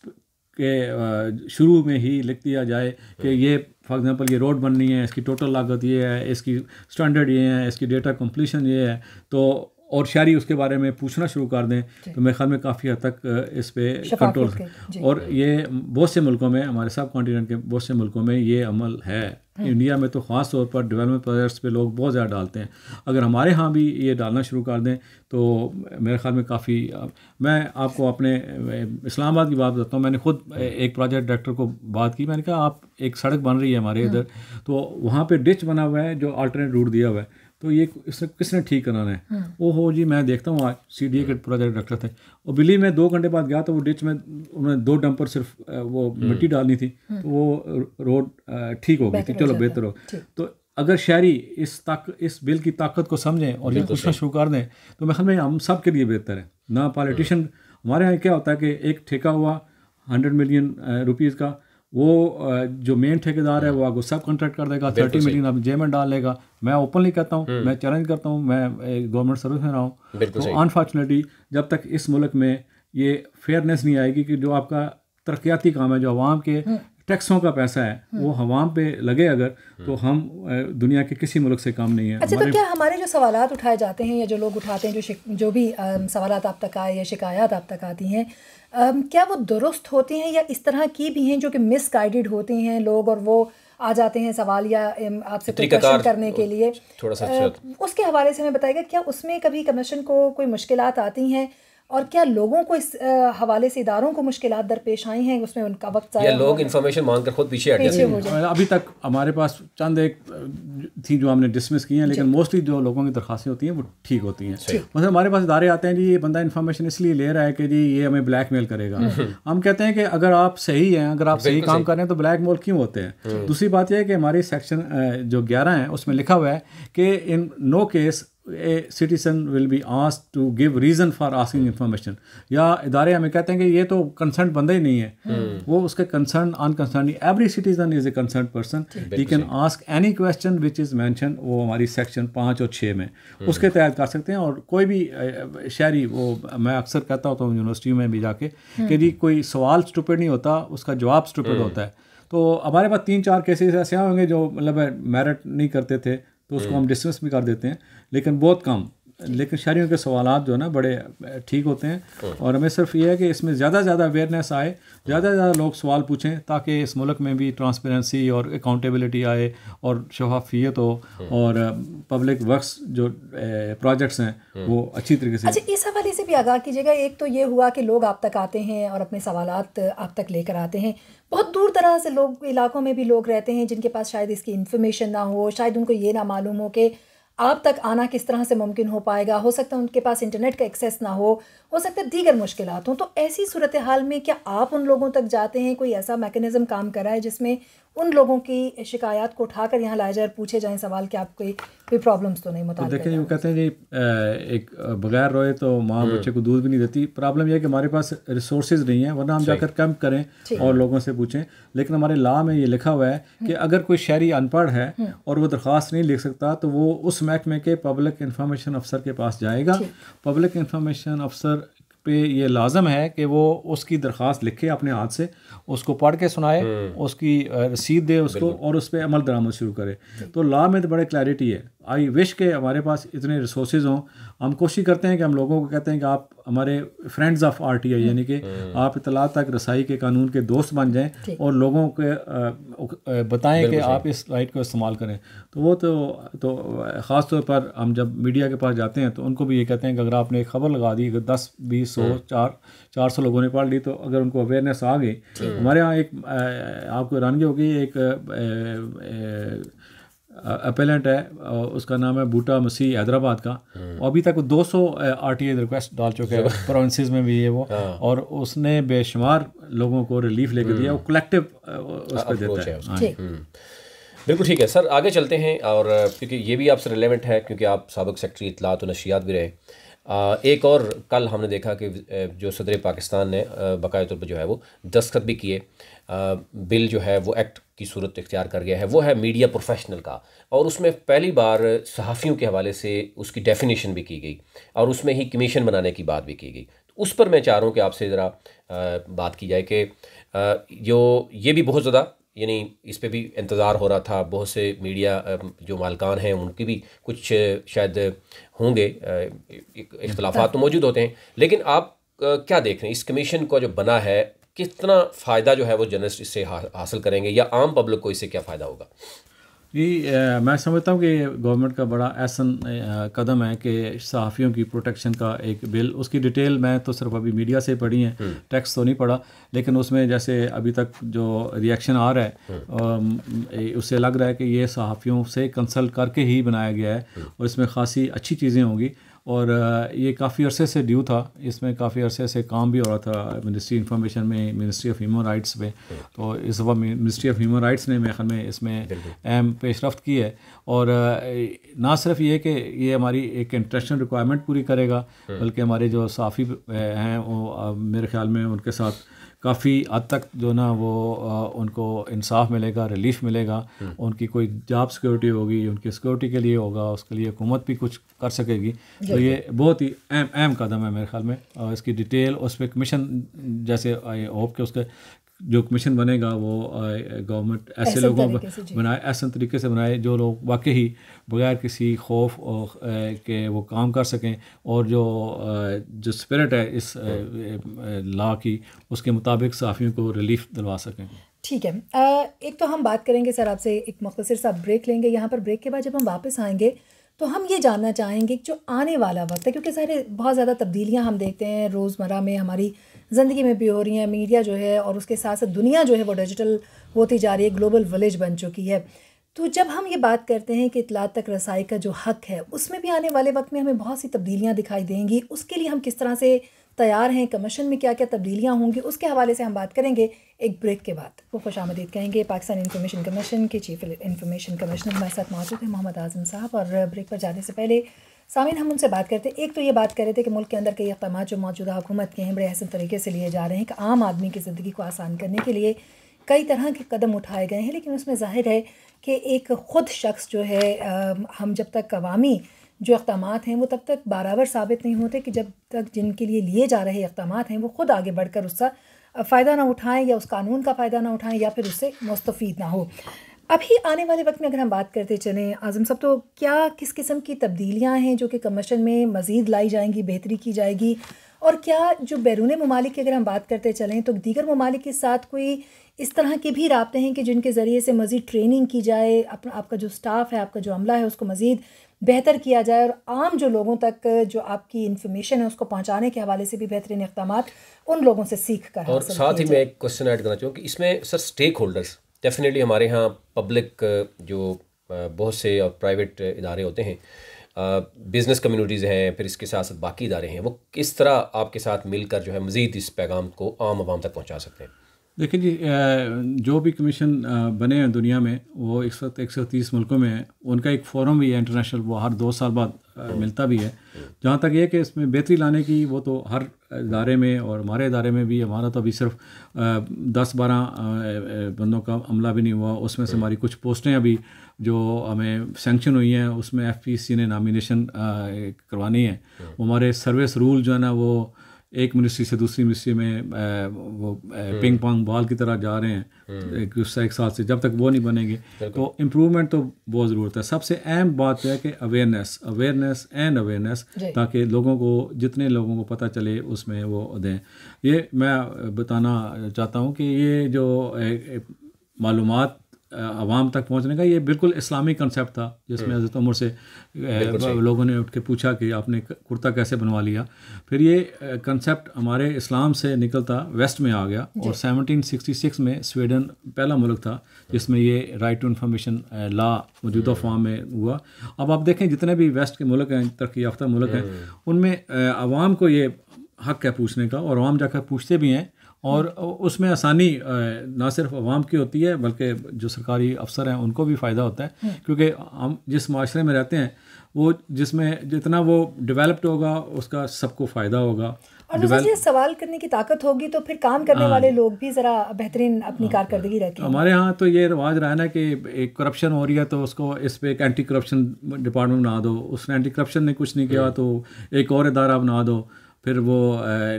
के शुरू में ही लिख दिया जाए कि ये फॉर एग्जांपल ये रोड बननी है, इसकी टोटल लागत ये है, इसकी स्टैंडर्ड ये है, इसकी डेटा कंप्लीशन ये है, तो और शहरी उसके बारे में पूछना शुरू कर दें, तो मेरे ख्याल में काफ़ी हद तक इस पे कंट्रोल। और ये बहुत से मुल्कों में, हमारे सब कॉन्टिनेंट के बहुत से मुल्कों में ये अमल है। इंडिया में तो ख़ास तौर पर डेवलपमेंट प्रोजेक्ट्स पे लोग बहुत ज़्यादा डालते हैं। अगर हमारे यहाँ भी ये डालना शुरू कर दें तो मेरे ख्याल में काफ़ी। मैं आपको अपने इस्लामाबाद की बात बताता हूँ। मैंने खुद एक प्रोजेक्ट डायरेक्टर को बात की, मैंने कहा आप एक सड़क बन रही है हमारे इधर, तो वहाँ पे डिच बना हुआ है जो अल्टरनेट रूट दिया हुआ है, तो ये किसने ठीक कराना है? ओहो जी, मैं देखता हूँ आज CDA के प्रोजेक्ट डायरेक्टर थे, और बिलीव में 2 घंटे बाद गया तो वो डिच में उन्होंने 2 डंपर सिर्फ वो मिट्टी डालनी थी, तो वो रोड ठीक हो गई थी, चलो बेहतर हो। तो अगर शहरी इस बिल की ताकत को समझें और ये पूछना शुरू कर दें तो मैं ख्याल में हम सब के लिए बेहतर है ना। पॉलिटिशियन, हमारे यहाँ क्या होता है कि एक ठेका हुआ 100 मिलियन रुपीज़ का, वो जो मेन ठेकेदार है वो आपको सब कॉन्ट्रैक्ट कर देगा, 30 मिलियन आप जेब में डाल लेगा। मैं ओपनली कहता हूँ, मैं चैलेंज करता हूँ, मैं गवर्नमेंट सर्विस में रहा हूँ, तो अनफॉर्चुनेटली जब तक इस मुल्क में ये फेयरनेस नहीं आएगी कि जो आपका तरक्याती काम है, जो आवाम के टैक्सों का पैसा है वो हवाम पे लगे अगर, तो हम दुनिया के किसी मुल्क से कम नहीं है। अच्छा, तो क्या हमारे जो सवालात उठाए जाते हैं या जो लोग उठाते हैं, जो भी सवालात आप तक आए या शिकायत आप तक आती हैं, क्या वो दुरुस्त होती हैं या इस तरह की भी हैं जो कि मिसगाइडेड होते हैं लोग और वो आ जाते हैं सवाल या आपसे कोई क्वेश्चन करने के लिए? थोड़ा सा उसके हवाले से हमें बताइएगा, क्या उसमें कभी कमीशन को कोई मुश्किलात आती हैं और क्या लोगों को इस हवाले से इदारों को मुश्किलात दरपेश आई हैं, उसमें उनका वक्त या लोग इन्फॉर्मेशन मांग कर खुद पीछे हट जाते हैं? अभी तक हमारे पास चंद एक थी जो हमने डिसमिस की हैं, लेकिन मोस्टली जो लोगों की दरखास्तें होती हैं वो ठीक होती हैं। मतलब हमारे पास इदारे आते हैं जी, ये बंदा इन्फॉर्मेशन इसलिए ले रहा है कि जी ये हमें ब्लैकमेल करेगा। हम कहते हैं कि अगर आप सही हैं, अगर आप सही काम कर रहे हैं तो ब्लैकमेल क्यों होते हैं? दूसरी बात यह है कि हमारी सेक्शन जो 11 है उसमें लिखा हुआ है कि in no case a citizen will be asked to give reason for asking information, या इदारे हमें कहते हैं कि ये तो कंसर्न बंदा ही नहीं है, वो उसके concern unconcern, every citizen is a concern person, he can ask any question which is mention, वो हमारी सेक्शन 5 और 6 में उसके तहत कर सकते हैं। और कोई भी शहरी, वो मैं अक्सर कहता होता हूँ यूनिवर्सिटी में भी जाके कि जी कोई सवाल स्टूपिड नहीं होता, उसका जवाब स्टूपिड होता है। तो हमारे पास 3-4 केसेस ऐसे होंगे जो मतलब मेरिट नहीं करते थे, तो उसको हम डिसमिस भी कर देते हैं, लेकिन बहुत कम। लेकिन शहरियों के सवालात जो है ना बड़े ठीक होते हैं, और हमें सिर्फ ये है कि इसमें ज़्यादा से ज़्यादा अवेयरनेस आए, ज़्यादा से ज़्यादा लोग सवाल पूछें, ताकि इस मुल्क में भी ट्रांसपेरेंसी और अकाउंटेबिलिटी आए और शफाफियत हो, और पब्लिक वर्क्स जो प्रोजेक्ट्स हैं वो अच्छी तरीके से। अच्छा, इस हवाले से भी आगाह कीजिएगा। एक तो ये हुआ कि लोग आप तक आते हैं और अपने सवालात आप तक लेकर आते हैं, बहुत दूर दराज से लोग, इलाकों में भी लोग रहते हैं जिनके पास शायद इसकी इन्फॉर्मेशन ना हो, शायद उनको ये ना मालूम हो कि आप तक आना किस तरह से मुमकिन हो पाएगा, हो सकता है उनके पास इंटरनेट का एक्सेस ना हो सकता है दीगर मुश्किलात हों। तो ऐसी सूरत हाल में क्या आप उन लोगों तक जाते हैं, कोई ऐसा मैकेनिज़्म काम कर रहा है जिसमें उन लोगों की शिकायत को उठाकर यहाँ लाया जाए और पूछे जाएँ सवाल कि आप कोई प्रॉब्लम्स तो नहीं मुताबिक? देखिए, वो कहते हैं जी एक बगैर रोए तो माँ बच्चे को दूध भी नहीं देती। प्रॉब्लम यह है कि हमारे पास रिसोर्सेज नहीं है, वरना हम जाकर कैंप करें और लोगों से पूछें। लेकिन हमारे लॉ में ये लिखा हुआ है कि अगर कोई शहरी अनपढ़ है और वो दरख्वास्त नहीं लिख सकता, तो वो उस महकमे के पब्लिक इंफॉर्मेशन अफसर के पास जाएगा। पब्लिक इंफॉर्मेशन अफसर पे ये लाजम है कि वो उसकी दरख्वास्त लिखे अपने हाथ से, उसको पढ़ के सुनाए, उसकी रसीद दे उसको, और उस पर अमल दरामद शुरू करे। तो लॉ में तो बड़े क्लैरिटी है। आई विश के हमारे पास इतने रिसोर्सेज हों। हम कोशिश करते हैं कि हम लोगों को कहते हैं कि आप हमारे फ्रेंड्स ऑफ RTI, यानी कि आप इत्तलात तक रसाई के कानून के दोस्त बन जाएं और लोगों के बताएं कि आप इस राइट को इस्तेमाल करें। तो वो तो ख़ास तौर पर हम जब मीडिया के पास जाते हैं तो उनको भी ये कहते हैं कि अगर आपने एक खबर लगा दी, अगर 10, 20, 100, 400 लोगों ने पढ़ ली, तो अगर उनको अवेयरनेस आ गई। हमारे यहाँ एक आपको हैरानगी होगी, एक अपेलेंट है, उसका नाम है बूटा मसीह, हैदराबाद का, और अभी तक 200 RTI रिक्वेस्ट डाल चुके हैं प्रोविंसेस में भी है वो, और उसने बेशुमार लोगों को रिलीफ लेके दिया। वो कलेक्टिव उस पर देता है। बिल्कुल ठीक है सर, आगे चलते हैं। और क्योंकि ये भी आपसे रिलेवेंट है, क्योंकि आप साबिक सेक्रेटरी इत्तलात और नशियात भी रहे। एक और कल हमने देखा कि जो सदर पाकिस्तान ने बाकायदा तौर पर जो है वो दस्तखत भी किए, बिल जो है वो एक्ट की सूरत इख्तियार कर गया है, वो है मीडिया प्रोफेशनल का। और उसमें पहली बार सहाफ़ियों के हवाले से उसकी डेफिनेशन भी की गई और उसमें ही कमीशन बनाने की बात भी की गई। तो उस पर मैं चाह रहा हूँ कि आपसे ज़रा बात की जाए कि जो ये भी बहुत ज़्यादा, यानी इस पे भी इंतज़ार हो रहा था, बहुत से मीडिया जो मालकान हैं उनकी भी कुछ शायद होंगे इख्तलाफात तो मौजूद होते हैं, लेकिन आप क्या देख रहे हैं इस कमीशन को जो बना है, कितना फ़ायदा जो है वो जर्नलिस्ट इससे हासिल करेंगे या आम पब्लिक को इससे क्या फ़ायदा होगा? जी, मैं समझता हूँ कि गवर्नमेंट का बड़ा एहसन कदम है कि सहाफ़ियों की प्रोटेक्शन का एक बिल। उसकी डिटेल मैं तो सिर्फ अभी मीडिया से पढ़ी है, टेक्स्ट तो नहीं पढ़ा, लेकिन उसमें जैसे अभी तक जो रिएक्शन आ रहा है उससे लग रहा है कि ये सहाफ़ियों से कंसल्ट करके ही बनाया गया है और इसमें ख़ासी अच्छी चीज़ें होंगी। और ये काफ़ी अरसे से ड्यू था, इसमें काफ़ी अरसे से काम भी हो रहा था मिनिस्ट्री इंफॉर्मेशन में, मिनिस्ट्री ऑफ ह्यूमन राइट्स में। तो इस वक्त मिनिस्ट्री ऑफ ह्यूमन राइट्स ने मेरे ख्याल में इसमें अहम पेशरफ्त की है। और ना सिर्फ ये कि ये हमारी एक इंटरनेशनल रिक्वायरमेंट पूरी करेगा, बल्कि हमारे जो सहाफ़ी हैं वो मेरे ख्याल में उनके साथ काफ़ी हद तक जो ना वो उनको इंसाफ मिलेगा, रिलीफ मिलेगा, उनकी कोई जॉब सिक्योरिटी होगी, उनकी सिक्योरिटी के लिए होगा, उसके लिए हुकूमत भी कुछ कर सकेगी। तो ये बहुत ही अहम कदम है मेरे ख्याल में। और इसकी डिटेल उस पर कमीशन, जैसे आई होप कि उसके जो कमीशन बनेगा वो गवर्नमेंट ऐसे लोगों को बनाए, ऐसे तरीके से बनाए जो लोग वाकई ही बगैर किसी खौफ के वो काम कर सकें, और जो स्पिरिट है इस लॉ की उसके मुताबिक सहाफ़ियों को रिलीफ दिलवा सकें। ठीक है, एक तो हम बात करेंगे सर आपसे, एक मुख्तसर सा ब्रेक लेंगे यहाँ पर। ब्रेक के बाद जब हम वापस आएंगे तो हम ये जानना चाहेंगे कि जो आने वाला वक्त है, क्योंकि सारे बहुत ज़्यादा तब्दीलियाँ हम देखते हैं रोज़मर्रा में, हमारी ज़िंदगी में भी हो रही हैं, मीडिया जो है और उसके साथ साथ दुनिया जो है वो डिजिटल होती जा रही है, ग्लोबल विलेज बन चुकी है। तो जब हम ये बात करते हैं कि इत्तलात तक रसाई का जो हक़ है उसमें भी आने वाले वक्त में हमें बहुत सी तब्दीलियाँ दिखाई देंगी, उसके लिए हम किस तरह से तैयार हैं, कमीशन में क्या क्या तब्दीलियाँ होंगी, उसके हवाले से हम बात करेंगे एक ब्रेक के बाद। वो खुशामदीद कहेंगे पाकिस्तान इंफॉर्मेशन कमीशन के चीफ इंफॉर्मेशन कमिश्नर हमारे साथ मौजूद हैं मोहम्मद आज़म साहब। और ब्रेक पर जाने से पहले सामीन हम उनसे बात करते हैं, एक तो ये बात कर रहे थे कि मुल्क के अंदर के इक़दाम जो मौजूदा हुकूमत के हैं बड़े अहसन तरीके से लिए जा रहे हैं कि आम आदमी की ज़िंदगी को आसान करने के लिए कई तरह के कदम उठाए गए हैं, लेकिन उसमें ज़ाहिर है कि एक ख़ुद शख्स जो है हम जब तक अवामी जो इक़दाम हैं वो तब तक बराबर साबित नहीं होते कि जब तक जिनके लिए जा रहे इक़दाम हैं वो ख़ुद आगे बढ़कर उसका फ़ायदा ना उठाएं या उस कानून का फ़ायदा ना उठाएं या फिर उससे मुस्तफ़ीद ना हो। अभी आने वाले वक्त में अगर हम बात करते चलें आज़म साहब, तो क्या किस किस्म की तब्दीलियाँ हैं जो कि कमीशन में मज़ीद लाई जाएंगी, बेहतरी की जाएगी, और क्या जो बैरून मुमालिक की अगर हम बात करते चलें तो दीगर ममालिक के साथ कोई इस तरह के भी राब्ते हैं कि जिनके ज़रिए से मज़ीद ट्रेनिंग की जाए, आपका जो स्टाफ है, आपका जो अमला है उसको मज़ीद बेहतर किया जाए और आम जो लोगों तक जो आपकी इन्फॉर्मेशन है उसको पहुंचाने के हवाले से भी बेहतरीन इक़दाम उन लोगों से सीख कर। और साथ ही मैं एक क्वेश्चन ऐड करना चाहूँ कि इसमें सर स्टेक होल्डर्स डेफिनेटली हमारे यहाँ पब्लिक जो बहुत से और प्राइवेट इदारे होते हैं, बिज़नेस कम्युनिटीज़ हैं, फिर इसके साथ साथ बाकी इदारे हैं, वो किस तरह आपके साथ मिलकर जो है मज़ीद इस पैगाम को आम आवाम तक पहुँचा सकते हैं? देखिए जी, जो भी कमीशन बने हैं दुनिया में वो 130 मुल्कों में है, उनका एक फोरम भी है इंटरनेशनल, वो हर 2 साल बाद मिलता भी है। जहाँ तक ये कि इसमें बेहतरी लाने की, वो तो हर इदारे में और हमारे इदारे में भी, हमारा तो अभी सिर्फ 10-12 बंदों का अमला भी नहीं हुआ, उसमें से हमारी कुछ पोस्टें अभी जो हमें सेंक्शन हुई हैं उसमें FPC ने नामिनेशन करवानी है। वो हमारे सर्विस रूल जो है ना वो एक मिनिस्ट्री से दूसरी मिनिस्ट्री में वो पिंग पोंग बॉल की तरह जा रहे हैं एक साल से, जब तक वो नहीं बनेंगे तो इम्प्रूवमेंट तो बहुत ज़रूरत है। सबसे अहम बात है कि अवेयरनेस, ताकि लोगों को, जितने लोगों को पता चले उसमें वो दें। ये मैं बताना चाहता हूँ कि ये जो मालूमात आवाम तक पहुंचने का ये बिल्कुल इस्लामी कंसेप्ट था, जिसमें हज़रत उमर से लोगों ने उठ के पूछा कि आपने कुर्ता कैसे बनवा लिया। फिर ये कंसेप्ट हमारे इस्लाम से निकलता वेस्ट में आ गया और 1766 में स्वीडन पहला मुल्क था जिसमें ये राइट टू इन्फॉर्मेशन लॉ मौजूदा फॉर्म में हुआ। अब आप देखें जितने भी वेस्ट के मुल्क हैं, तरक्की याफ्ता मुल्क हैं, उनमें आवाम को ये हक़ है पूछने का और आवाम जाकर पूछते भी हैं, और उसमें आसानी ना सिर्फ अवाम की होती है बल्कि जो सरकारी अफसर हैं उनको भी फ़ायदा होता है, क्योंकि हम जिस माशरे में रहते हैं वो जिसमें जितना वो डेवलप्ड होगा उसका सबको फ़ायदा होगा। और दूसरा सवाल करने की ताकत होगी तो फिर काम करने वाले लोग भी ज़रा बेहतरीन अपनी कारकर्दगी रखें। हमारे यहाँ तो ये रिवाज रहा है ना कि एक करप्शन हो रही है तो उसको इस पर एक एंटी करप्शन डिपार्टमेंट बना दो, उसने एंटी करप्शन ने कुछ नहीं किया तो एक और इदारा बना दो, फिर वो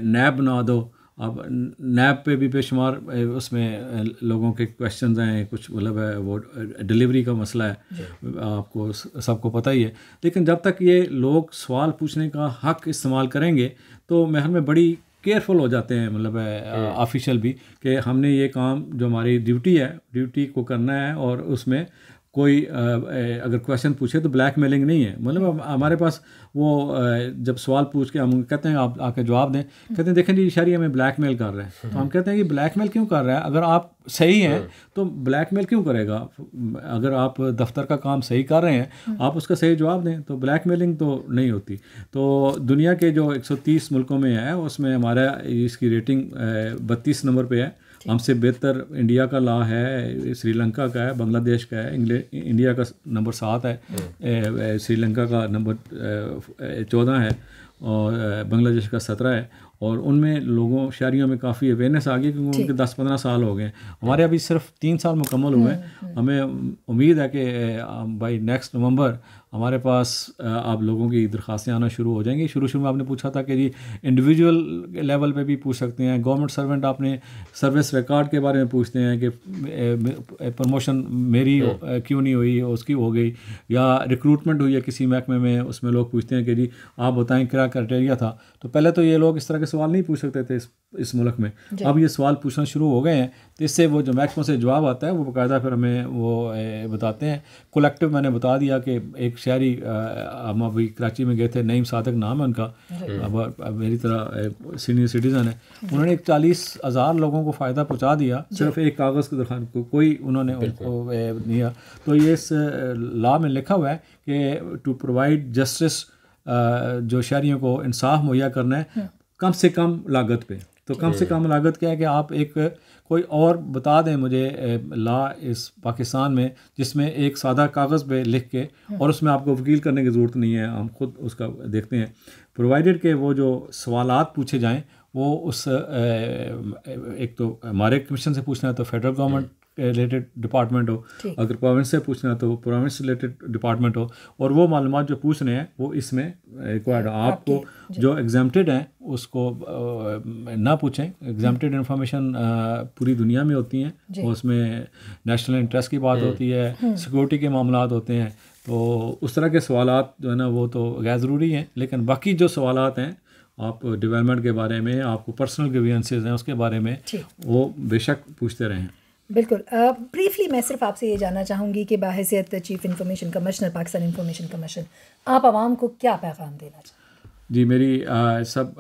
नैब बना दो। अब नैब पे भी बेशुमार उसमें लोगों के क्वेश्चंस हैं, कुछ मतलब है वो डिलीवरी का मसला है, आपको सबको पता ही है। लेकिन जब तक ये लोग सवाल पूछने का हक़ इस्तेमाल करेंगे तो महल में बड़ी केयरफुल हो जाते हैं, मतलब ऑफिशियल भी, कि हमने ये काम जो हमारी ड्यूटी है, ड्यूटी को करना है, और उसमें कोई अगर क्वेश्चन पूछे तो ब्लैक मेलिंग नहीं है। मतलब हमारे पास वो जब सवाल पूछ के हम कहते हैं आप आके जवाब दें, कहते हैं देखें जी शहरी हमें ब्लैक मेल कर रहे हैं, तो हम कहते हैं कि ब्लैक मेल क्यों कर रहा है? अगर आप सही हैं तो ब्लैक मेल क्यों करेगा? अगर आप दफ्तर का काम सही कर रहे हैं, आप उसका सही जवाब दें तो ब्लैक मेलिंग तो नहीं होती। तो दुनिया के जो 130 मुल्कों में है उसमें हमारा इसकी रेटिंग 32 नंबर पे है। हमसे बेहतर इंडिया का लॉ है, श्रीलंका का है, बांग्लादेश का है, इंडिया का नंबर 7 है, श्रीलंका का नंबर 14 है, और बांग्लादेश का 17 है, और उनमें लोगों शहरियों में काफ़ी अवेयरनेस आ गई क्योंकि उनके 10-15 साल हो गए। हमारे अभी सिर्फ 3 साल मुकम्मल हुए हैं। हमें उम्मीद है कि बाई नेक्स्ट नवंबर हमारे पास आप लोगों की दरख्वास्तें आना शुरू हो जाएंगी। शुरू में आपने पूछा था कि जी इंडिविजुअल लेवल पे भी पूछ सकते हैं, गवर्नमेंट सर्वेंट आपने सर्विस रिकॉर्ड के बारे में पूछते हैं कि प्रमोशन मेरी क्यों नहीं हुई, उसकी हो गई, या रिक्रूटमेंट हुई है किसी महकमे में, उसमें लोग पूछते हैं कि जी आप बताएं क्या क्राइटेरिया था। तो पहले तो ये लोग इस तरह के सवाल नहीं पूछ सकते थे इस मुल्क में, अब ये सवाल पूछना शुरू हो गए हैं। तो इससे वो जो महकमों से जवाब आता है वो बाकायदा फिर हमें वो बताते हैं। कलेक्टिव मैंने बता दिया कि एक शहरी, हम अभी कराची में गए थे, नईम सादक नाम है उनका, अब मेरी तरह सीनियर सिटीज़न है, उन्होंने 40,000 लोगों को फ़ायदा पहुँचा दिया सिर्फ एक कागज़ की दरख्वास्त को, कोई उन्होंने उनको नहीं। तो ये इस लॉ में लिखा हुआ है कि टू प्रोवाइड जस्टिस, जो शहरियों को इंसाफ मुहैया करना है कम से कम लागत पे। तो कम से कम लागत क्या है कि आप एक कोई और बता दें मुझे लॉ इस पाकिस्तान में जिसमें एक सादा कागज़ पे लिख के, और उसमें आपको वकील करने की ज़रूरत नहीं है, हम खुद उसका देखते हैं, प्रोवाइडेड के वो जो सवालात पूछे जाएं वो उस एक तो हमारे कमीशन से पूछना है तो फेडरल गवर्नमेंट रिलेटेड डिपार्टमेंट हो, अगर प्रोविंस से पूछना है तो प्रोविंस रिलेटेड डिपार्टमेंट हो, और वो मालूमात जो पूछ रहे हैं वो इसमें रिक्वायर्ड हो। आपको जो एग्जाम्प्टेड हैं उसको ना पूछें। एग्जाम्प्टेड इन्फॉर्मेशन पूरी दुनिया में होती हैं, उसमें नेशनल इंटरेस्ट की बात होती है, सिक्योरिटी के मामलात होते हैं, तो उस तरह के सवालात जो है ना वो तो गैर ज़रूरी हैं। लेकिन बाकी जो सवालात हैं आप डेवलपमेंट के बारे में, आपको पर्सनल ग्रीवेंसेस हैं उसके बारे में, वो बेशक पूछते रहें। बिल्कुल। ब्रीफली मैं सिर्फ आपसे ये जानना चाहूँगी कि बाहैसियत chief information commissioner, Pakistan information commission, आप आवाम को क्या पैगाम देना चाहें? जी, मेरी सब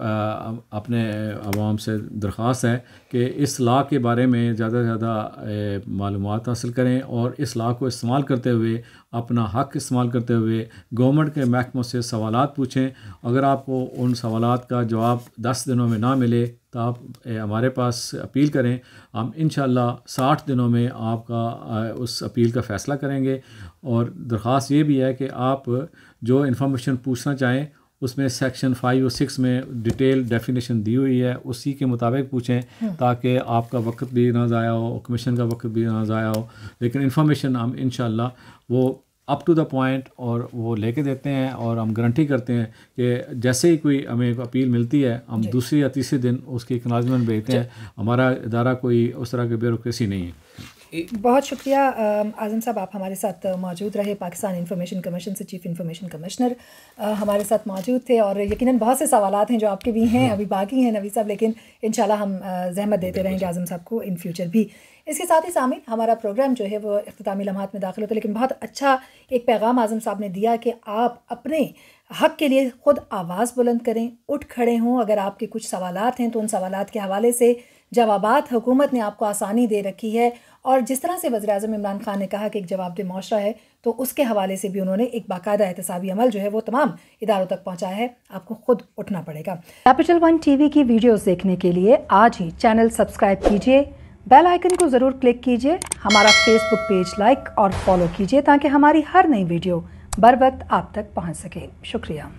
अपने आवाम से दरख्वास्त है कि इस लॉ के बारे में ज़्यादा से ज़्यादा मालूमात हासिल करें और इस लॉ को इस्तेमाल करते हुए, अपना हक़ इस्तेमाल करते हुए गवर्नमेंट के महकमों से सवालात पूछें। अगर आपको उन सवालात का जवाब 10 दिनों में ना मिले तो आप हमारे पास अपील करें। हम इंशाअल्लाह 60 दिनों में आपका उस अपील का फ़ैसला करेंगे। और दरख्वास्त ये भी है कि आप जो इन्फॉर्मेशन पूछना चाहें उसमें सेक्शन 5 और 6 में डिटेल डेफिनेशन दी हुई है, उसी के मुताबिक पूछें ताकि आपका वक्त भी ना ज़ाया हो, कमीशन का वक्त भी ना ज़ाया हो। लेकिन इन्फॉर्मेशन हम इंशाअल्लाह वो अप टू द पॉइंट और वो लेके देते हैं, और हम गारंटी करते हैं कि जैसे ही कोई हमें अपील मिलती है हम दूसरे या तीसरे दिन उसकी एक्नॉलेजमेंट भेजते हैं। हमारा इदारा कोई उस तरह की ब्यूरोक्रेसी नहीं है। बहुत शुक्रिया आज़म साहब, आप हमारे साथ मौजूद रहे। पाकिस्तान इंफॉर्मेशन कमीशन से चीफ इंफॉर्मेशन कमिश्नर हमारे साथ मौजूद थे, और यकीनन बहुत से सवालात हैं जो आपके भी हैं, अभी बाकी हैं नवी साहब, लेकिन इंशाल्लाह हम जहमत देते रहेंगे आज़म साहब को इन फ्यूचर भी। इसके साथ ही सामीन, हमारा प्रोग्राम जो है वो इख्तितामी लम्हात में दाखिल होता है, लेकिन बहुत अच्छा एक पैगाम आज़म साहब ने दिया कि आप अपने हक़ के लिए ख़ुद आवाज़ बुलंद करें, उठ खड़े हों। अगर आपके कुछ सवालात हैं तो उन सवालात के हवाले से जवाबात हुकूमत ने आपको आसानी दे रखी है, और जिस तरह से वज़ीर-ए-आज़म इमरान खान ने कहा कि एक जवाबदेह मुआशरा है, तो उसके हवाले से भी उन्होंने एक बाकायदा एहतसाबी अमल जो है वो तमाम इदारों तक पहुँचाया है। आपको खुद उठना पड़ेगा। कैपिटल वन टीवी की वीडियोस देखने के लिए आज ही चैनल सब्सक्राइब कीजिए, बेल आइकन को ज़रूर क्लिक कीजिए, हमारा फेसबुक पेज लाइक और फॉलो कीजिए ताकि हमारी हर नई वीडियो बर वक्त आप तक पहुँच सके। शुक्रिया।